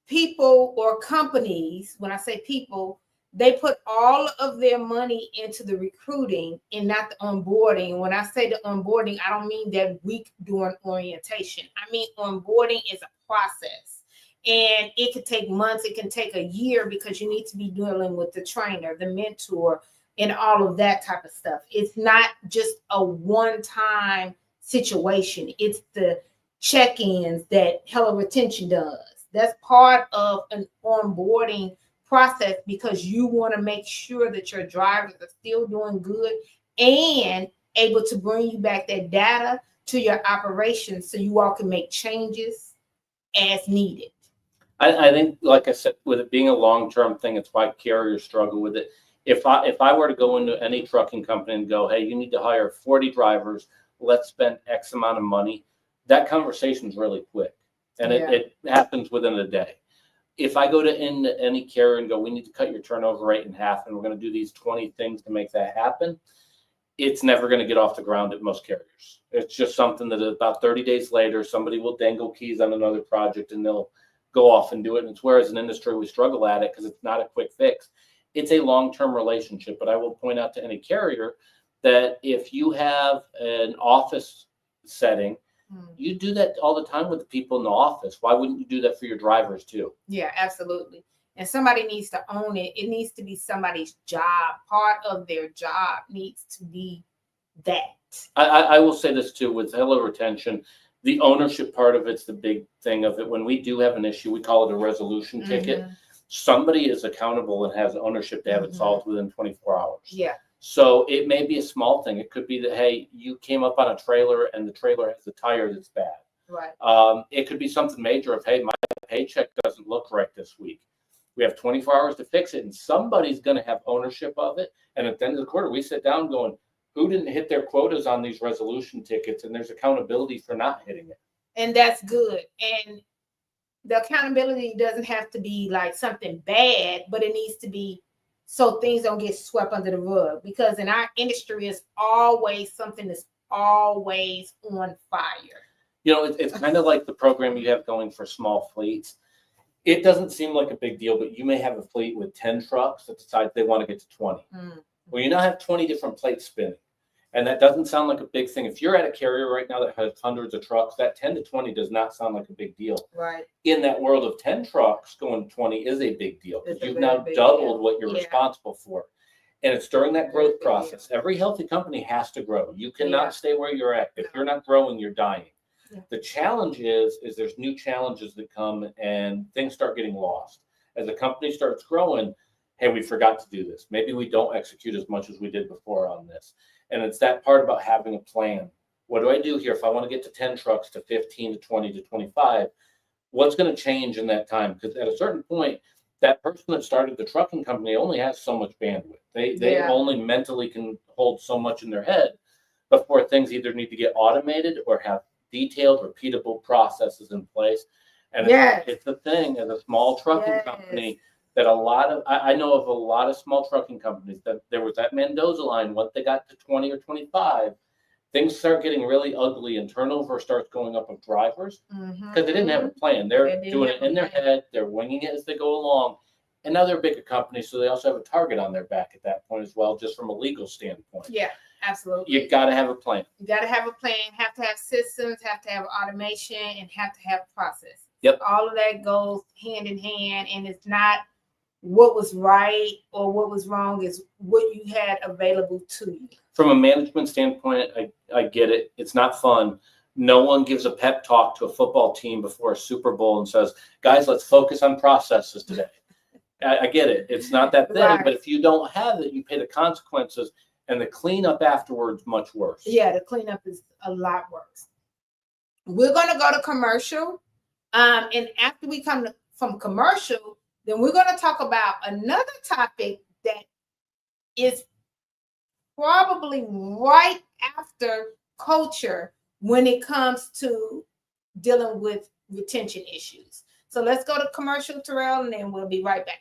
people or companies. When I say people, they put all of their money into the recruiting and not the onboarding. When I say the onboarding, I don't mean that week during orientation. I mean onboarding is a process, and it can take months. It can take a year because you need to be dealing with the trainer, the mentor, and all of that type of stuff. It's not just a one-time situation. It's the check-ins that Hello Retention does. That's part of an onboarding process because you want to make sure that your drivers are still doing good and able to bring you back that data to your operations so you all can make changes as needed. I think, like I said, with it being a long-term thing, it's why carriers struggle with it. If I were to go into any trucking company and go, hey, you need to hire 40 drivers, let's spend X amount of money, that conversation is really quick. And it happens within a day. If I go to any carrier and go, we need to cut your turnover rate in half, and we're going to do these 20 things to make that happen, it's never going to get off the ground at most carriers. It's just something that about 30 days later, somebody will dangle keys on another project and they'll go off and do it. And it's where as an industry we struggle at it because it's not a quick fix. It's a long-term relationship. But I will point out to any carrier that if you have an office setting You do that all the time with the people in the office. Why wouldn't you do that for your drivers too? Yeah, absolutely. And somebody needs to own it. It needs to be somebody's job. Part of their job needs to be that. I will say this too, with hello retention, the ownership part of it's the big thing of it. When we do have an issue, we call it a resolution ticket. Somebody is accountable and has ownership to have it solved within 24 hours. Yeah. So it may be a small thing. It could be that, hey, you came up on a trailer and the trailer has a tire that's bad. Right. It could be something major of, hey, my paycheck doesn't look right this week. We have 24 hours to fix it, and somebody's going to have ownership of it. And at the end of the quarter, we sit down going, who didn't hit their quotas on these resolution tickets? And there's accountability for not hitting it. And that's good. And the accountability doesn't have to be like something bad, but it needs to be so things don't get swept under the rug. Because in our industry, it's always something that's always on fire. You know, it's kind of like the program you have going for small fleets. It doesn't seem like a big deal, but you may have a fleet with 10 trucks that decide they want to get to 20. Well, you now have 20 different plates spinning. And that doesn't sound like a big thing. If you're at a carrier right now that has hundreds of trucks, that 10 to 20 does not sound like a big deal. Right. In that world of 10 trucks, going to 20 is a big deal. You've now doubled what you're responsible for. And it's during that growth process. Every healthy company has to grow. You cannot stay where you're at. If you're not growing, you're dying. The challenge is there's new challenges that come and things start getting lost. As a company starts growing, hey, we forgot to do this. Maybe we don't execute as much as we did before on this. And it's that part about having a plan. What do I do here? If I want to get to 10 trucks to 15 to 20 to 25, what's going to change in that time? Because at a certain point, that person that started the trucking company only has so much bandwidth. They only mentally can hold so much in their head before things either need to get automated or have detailed, repeatable processes in place. And it's the thing as a small trucking company that I know of a lot of small trucking companies that there was that Mendoza line. Once they got to 20 or 25, things start getting really ugly and turnover starts going up of drivers because they didn't have a plan. They're doing it in their head. They're winging it as they go along. And now they're a bigger company, so they also have a target on their back at that point as well, just from a legal standpoint. Yeah, absolutely. You got to have a plan. You got to have a plan, have to have systems, have to have automation, and have to have process. Yep. All of that goes hand in hand, and it's not what was right or what was wrong, is what you had available to you. From a management standpoint, I get it. It's not fun. No one gives a pep talk to a football team before a Super Bowl and says, guys, let's focus on processes today. I get it. It's not that thing, but if you don't have it, you pay the consequences, and the cleanup afterwards much worse. Yeah, the cleanup is a lot worse. We're going to go to commercial. And after we come from commercial, then we're going to talk about another topic that is probably right after culture when it comes to dealing with retention issues. So let's go to commercial, Terrell, and then we'll be right back.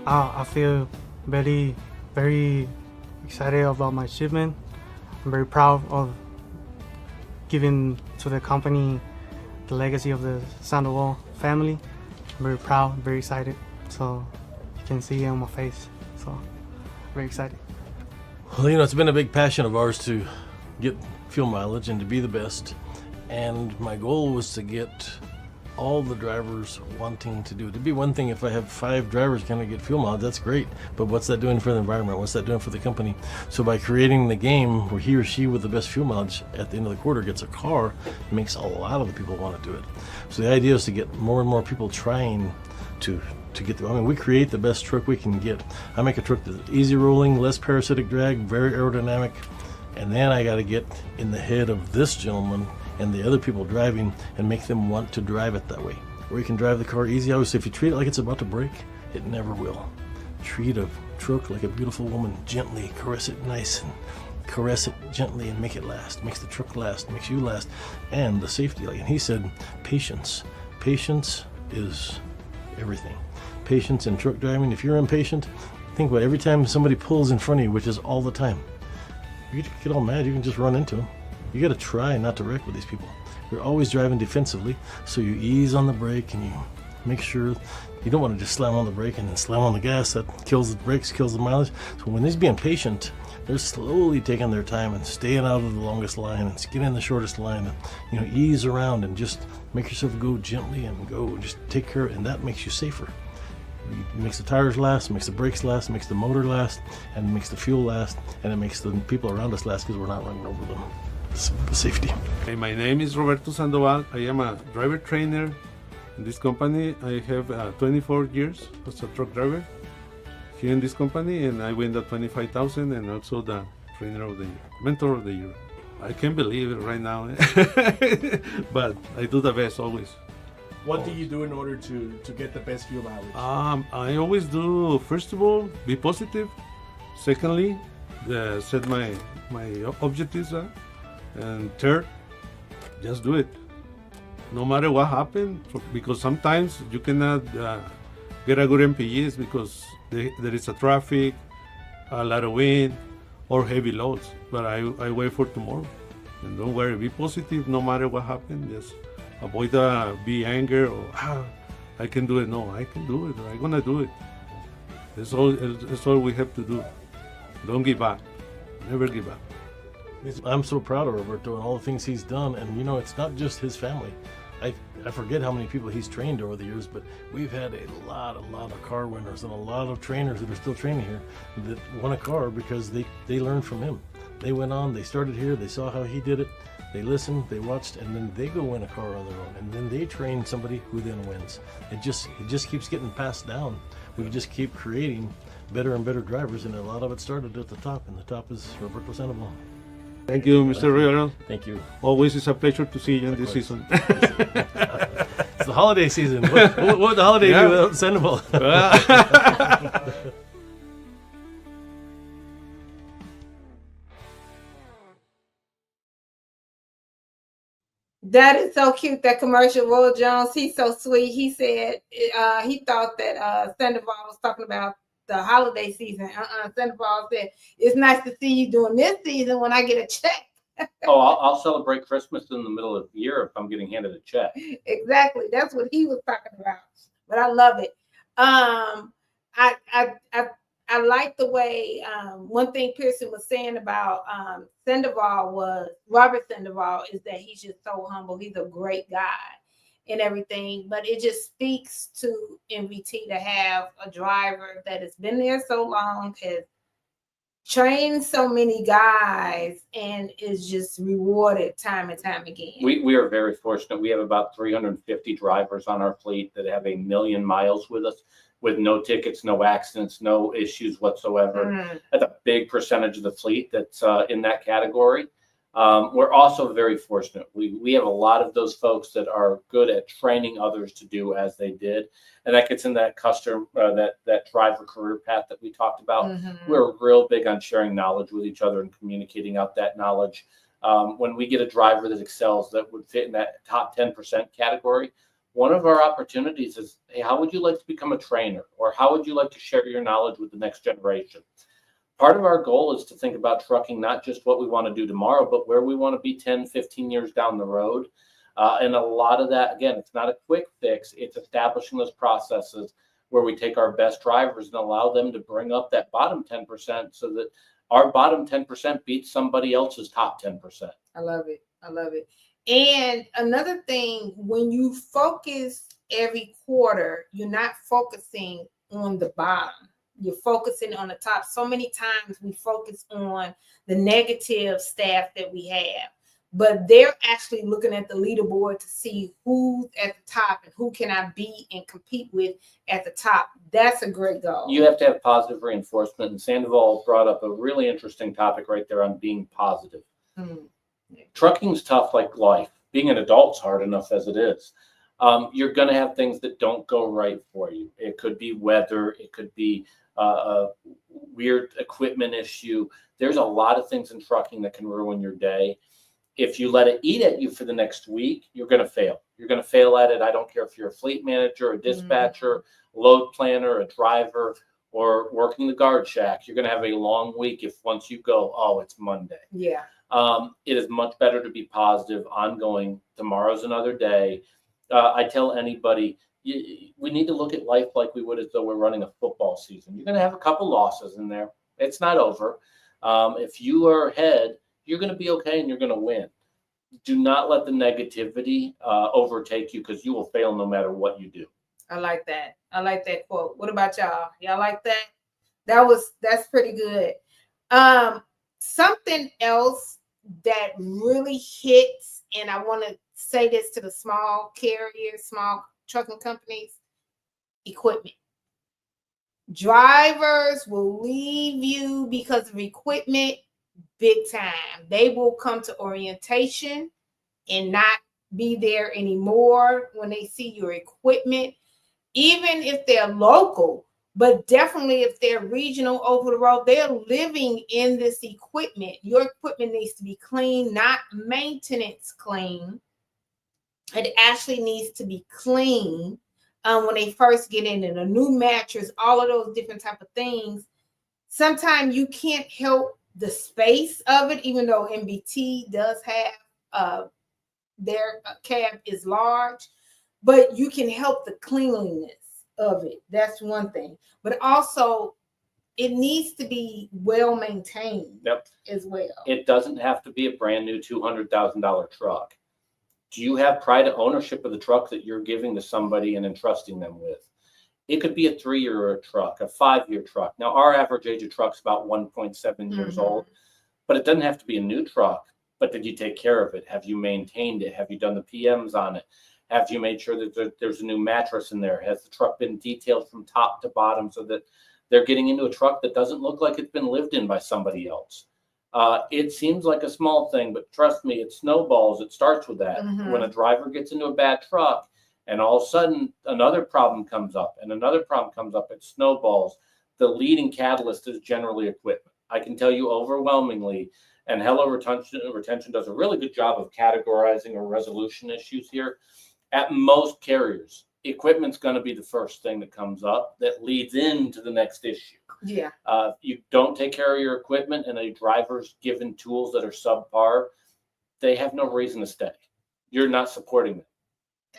I feel very, very excited about my achievement. I'm very proud of giving to the company the legacy of the Sandoval family. I'm very proud, very excited. So you can see it on my face. So very excited. Well, you know, it's been a big passion of ours to get fuel mileage and to be the best. And my goal was to get all the drivers wanting to do it. It'd be one thing if I have 5 drivers kind of get fuel mileage, that's great. But what's that doing for the environment? What's that doing for the company? So by creating the game where he or she with the best fuel mileage at the end of the quarter gets a car, it makes a lot of the people want to do it. So the idea is to get more and more people trying to get the, I mean, we create the best truck we can get. I make a truck that's easy rolling, less parasitic drag, very aerodynamic, and then I got to get in the head of this gentleman and the other people driving and make them want to drive it that way. Where you can drive the car easy. I always say if you treat it like it's about to break, it never will. Treat a truck like a beautiful woman, gently, caress it nice and caress it gently and make it last. Makes the truck last, makes you last. And the safety, like he said, patience. Patience is everything. Patience in truck driving. If you're impatient, think about every time somebody pulls in front of you, which is all the time. You get all mad, you can just run into them. You got to try not to wreck with these people. You're always driving defensively, so you ease on the brake and you make sure you don't want to just slam on the brake and then slam on the gas. That kills the brakes, kills the mileage. So when he's being patient, they're slowly taking their time and staying out of the longest line and getting in the shortest line and, you know, ease around and just make yourself go gently and go, just take care of it, and that makes you safer. It makes the tires last, makes the brakes last, makes the motor last, and makes the fuel last, and it makes the people around us last because we're not running over them. It's safety. Hey, my name is Roberto Sandoval. I am a driver trainer in this company. I have 24 years as a truck driver here in this company, and I win the 25,000 and also the trainer of the year, mentor of the year. I can't believe it right now, but I do the best always. What do you do in order to get the best fuel mileage? I always do, first of all, be positive. Secondly, set my objectives are. And third, just do it. No matter what happens, because sometimes you cannot get a good MPGs because there is a traffic, a lot of wind, or heavy loads. But I wait for tomorrow. And don't worry, be positive no matter what happens. Just avoid be anger or I can do it. No, I can do it. I'm gonna do it. That's all we have to do. Don't give up. Never give up. I'm so proud of Roberto and all the things he's done, and you know, it's not just his family. I forget how many people he's trained over the years, but we've had a lot of car winners and a lot of trainers that are still training here that won a car because they learned from him. They went on, they started here, they saw how he did it, they listened, they watched, and then they go win a car on their own, and then they train somebody who then wins. It just keeps getting passed down. We just keep creating better and better drivers, and a lot of it started at the top, and the top is Roberto Sandoval. Thank you, Mr. Rivera. Thank you. Always is a pleasure to see you in this season. It's the holiday season. What would the holiday do without Sandoval? That is so cute, that commercial. Roy Jones, he's so sweet. He said he thought that Sandoval was talking about the holiday season. Sandoval said, it's nice to see you doing this season when I get a check. I'll celebrate Christmas in the middle of the year if I'm getting handed a check. Exactly. That's what he was talking about. But I love it. I like the way one thing Pierson was saying about Robert Sandoval is that he's just so humble. He's a great guy and everything, but it just speaks to MVT to have a driver that has been there so long, has trained so many guys, and is just rewarded time and time again. We are very fortunate. We have about 350 drivers on our fleet that have 1 million miles with us, with no tickets, no accidents, no issues whatsoever. That's a big percentage of the fleet that's in that category. We're also very fortunate. We have a lot of those folks that are good at training others to do as they did, and that gets in that that driver career path that we talked about. We're real big on sharing knowledge with each other and communicating out that knowledge. When we get a driver that excels, that would fit in that top 10% category, one of our opportunities is, hey, how would you like to become a trainer, or how would you like to share your knowledge with the next generation? Part of our goal is to think about trucking, not just what we want to do tomorrow, but where we want to be 10, 15 years down the road. And a lot of that, again, it's not a quick fix. It's establishing those processes where we take our best drivers and allow them to bring up that bottom 10% so that our bottom 10% beats somebody else's top 10%. I love it. I love it. And another thing, when you focus every quarter, you're not focusing on the bottom. You're focusing on the top. So many times we focus on the negative staff that we have, but they're actually looking at the leaderboard to see who's at the top and who can I beat and compete with at the top. That's a great goal. You have to have positive reinforcement. And Sandoval brought up a really interesting topic right there on being positive. Trucking's tough like life. Being an adult's hard enough as it is. You're going to have things that don't go right for you. It could be weather. It could be a weird equipment issue. There's a lot of things in trucking that can ruin your day. If you let it eat at you for the next week, you're going to fail. You're going to fail at it. I don't care if you're a fleet manager, a dispatcher, load planner, a driver, or working the guard shack. You're going to have a long week if once you go, oh, it's Monday. Yeah. It is much better to be positive, ongoing. Tomorrow's another day. I tell anybody, we need to look at life like we would as though we're running a football season. You're going to have a couple losses in there. It's not over. If you are ahead, you're going to be okay and you're going to win. Do not let the negativity overtake you, because you will fail no matter what you do. I like that. I like that quote. What about y'all? Y'all like that? That's pretty good. Something else that really hits, and I want to say this to the small carriers, small trucking companies: equipment. Drivers will leave you because of equipment big time. They will come to orientation and not be there anymore when they see your equipment, even if they're local, but definitely if they're regional, over the road, they're living in this equipment. Your equipment needs to be clean, not maintenance clean. It actually needs to be clean when they first get in, and a new mattress, all of those different type of things. Sometimes you can't help the space of it, even though MVT does have their cab is large, but you can help the cleanliness of it. That's one thing. But also, it needs to be well maintained as well. It doesn't have to be a brand new $200,000 truck. Do you have pride of ownership of the truck that you're giving to somebody and entrusting them with? It could be a 3-year truck, a 5-year truck. Now, our average age of truck is about 1.7 years old, but it doesn't have to be a new truck. But did you take care of it? Have you maintained it? Have you done the PMs on it? Have you made sure that there's a new mattress in there? Has the truck been detailed from top to bottom so that they're getting into a truck that doesn't look like it's been lived in by somebody else? It seems like a small thing, but trust me, it snowballs. It starts with that. When a driver gets into a bad truck and all of a sudden another problem comes up and another problem comes up, it snowballs. The leading catalyst is generally equipment. I can tell you overwhelmingly, and Hello Retention does a really good job of categorizing or resolution issues here. At most carriers, equipment's going to be the first thing that comes up that leads into the next issue. Yeah. If you don't take care of your equipment and a driver's given tools that are subpar, they have no reason to stay. You're not supporting them.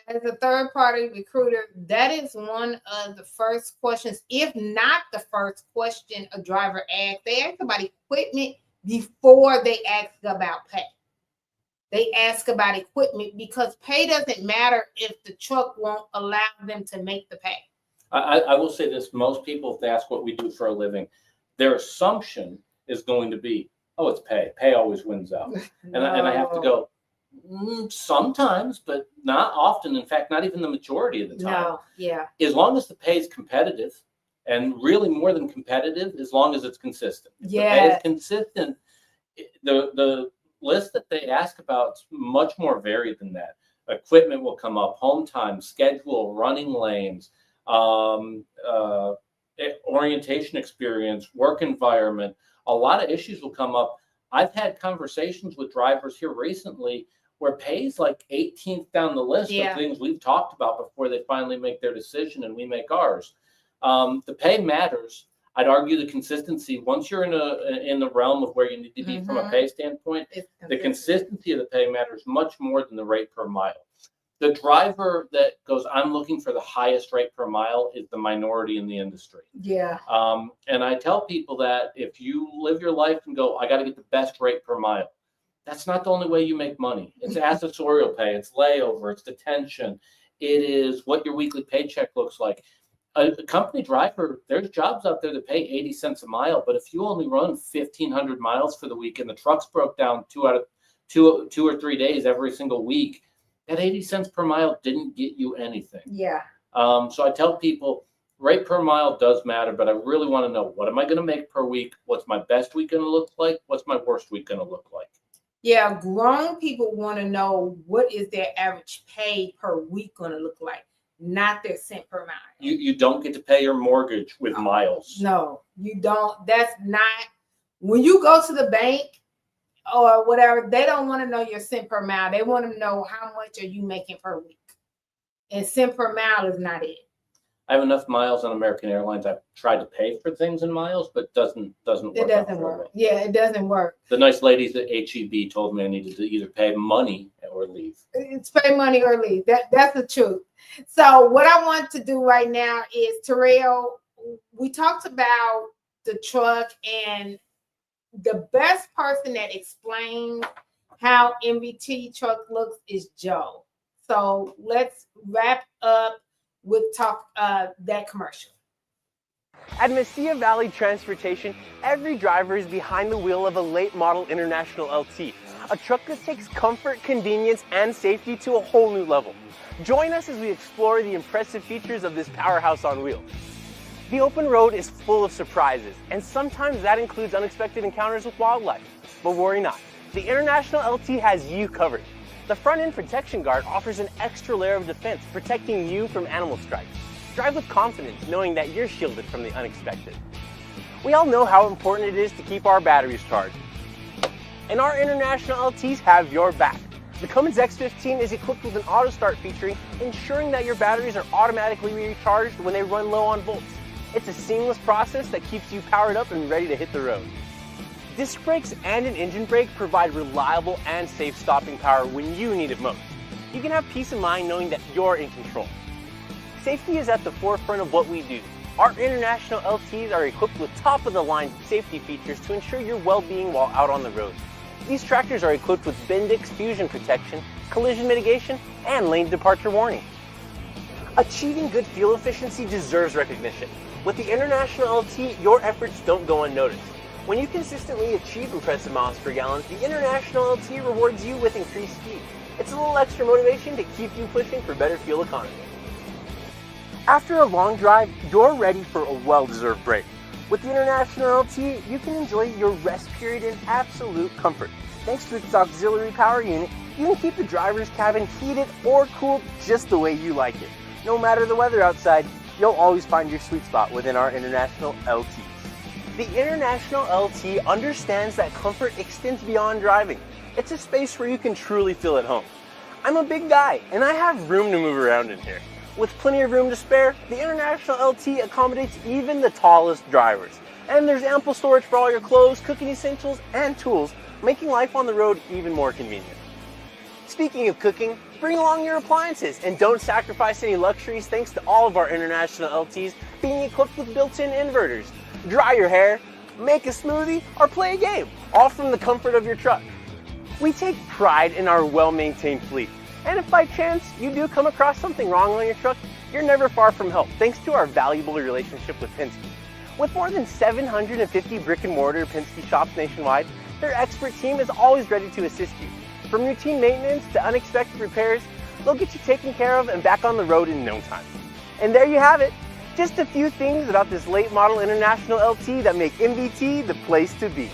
As a third-party recruiter, that is one of the first questions, if not the first question a driver asks. They ask about equipment before they ask about pay. They ask about equipment because pay doesn't matter if the truck won't allow them to make the pay. I will say this: most people, if they ask what we do for a living, their assumption is going to be, oh, it's pay. Pay always wins out. And I have to go, sometimes, but not often. In fact, not even the majority of the time. No, yeah. As long as the pay is competitive, and really more than competitive, as long as it's consistent. If the pay is consistent, the list that they ask about is much more varied than that. Equipment will come up, home time, schedule, running lanes, orientation experience, work environment. A lot of issues will come up. I've had conversations with drivers here recently where pay is like 18th down the list of things we've talked about before they finally make their decision and we make ours. The pay matters. I'd argue the consistency, once you're in the realm of where you need to be from a pay standpoint, the consistency of the pay matters much more than the rate per mile. The driver that goes, I'm looking for the highest rate per mile, is the minority in the industry. Yeah. And I tell people that if you live your life and go, I got to get the best rate per mile, that's not the only way you make money. It's accessorial pay, it's layover, it's detention. It is what your weekly paycheck looks like. A company driver, there's jobs out there that pay 80 cents a mile, but if you only run 1,500 miles for the week and the trucks broke down two or 3 days every single week, that 80 cents per mile didn't get you anything. Yeah. So I tell people rate per mile does matter, but I really want to know, what am I going to make per week? What's my best week going to look like? What's my worst week going to look like? Yeah, grown people want to know what is their average pay per week going to look like, not their cent per mile. You don't get to pay your mortgage with miles. No, you don't. That's not, when you go to the bank or whatever, they don't want to know your cent per mile. They want to know how much are you making per week. And cent per mile is not it. I have enough miles on American Airlines. I've tried to pay for things in miles, but it doesn't work. It doesn't work. Yeah, it doesn't work. The nice ladies at HEB told me I needed to either pay money or leave. It's pay money or leave. That's the truth. So what I want to do right now is, Terrell, we talked about the truck, and the best person that explains how MVT truck looks is Joe. So let's wrap up with that commercial. At Mesilla Valley Transportation, every driver is behind the wheel of a late model International LT, a truck that takes comfort, convenience, and safety to a whole new level. Join us as we explore the impressive features of this powerhouse on wheels. The open road is full of surprises, and sometimes that includes unexpected encounters with wildlife. But worry not, the International LT has you covered. The front end protection guard offers an extra layer of defense, protecting you from animal strikes. Drive with confidence, knowing that you're shielded from the unexpected. We all know how important it is to keep our batteries charged, and our International LTs have your back. The Cummins X15 is equipped with an auto start feature, ensuring that your batteries are automatically recharged when they run low on volts. It's a seamless process that keeps you powered up and ready to hit the road. Disc brakes and an engine brake provide reliable and safe stopping power when you need it most. You can have peace of mind knowing that you're in control. Safety is at the forefront of what we do. Our International LTs are equipped with top-of-the-line safety features to ensure your well-being while out on the road. These tractors are equipped with Bendix fusion protection, collision mitigation, and lane departure warning. Achieving good fuel efficiency deserves recognition. With the International LT, your efforts don't go unnoticed. When you consistently achieve impressive miles per gallon, the International LT rewards you with increased speed. It's a little extra motivation to keep you pushing for better fuel economy. After a long drive, you're ready for a well-deserved break. With the International LT, you can enjoy your rest period in absolute comfort. Thanks to its auxiliary power unit, you can keep the driver's cabin heated or cooled just the way you like it. No matter the weather outside, you'll always find your sweet spot within our International LTs. The International LT understands that comfort extends beyond driving. It's a space where you can truly feel at home. I'm a big guy, and I have room to move around in here. With plenty of room to spare, the International LT accommodates even the tallest drivers. And there's ample storage for all your clothes, cooking essentials, and tools, making life on the road even more convenient. Speaking of cooking, bring along your appliances and don't sacrifice any luxuries thanks to all of our International LTs being equipped with built-in inverters. Dry your hair, make a smoothie, or play a game, all from the comfort of your truck. We take pride in our well-maintained fleet, and if by chance you do come across something wrong on your truck, you're never far from help thanks to our valuable relationship with Penske. With more than 750 brick-and-mortar Penske shops nationwide, their expert team is always ready to assist you. From routine maintenance to unexpected repairs, they'll get you taken care of and back on the road in no time. And there you have it. Just a few things about this late model International LT that make MVT the place to be.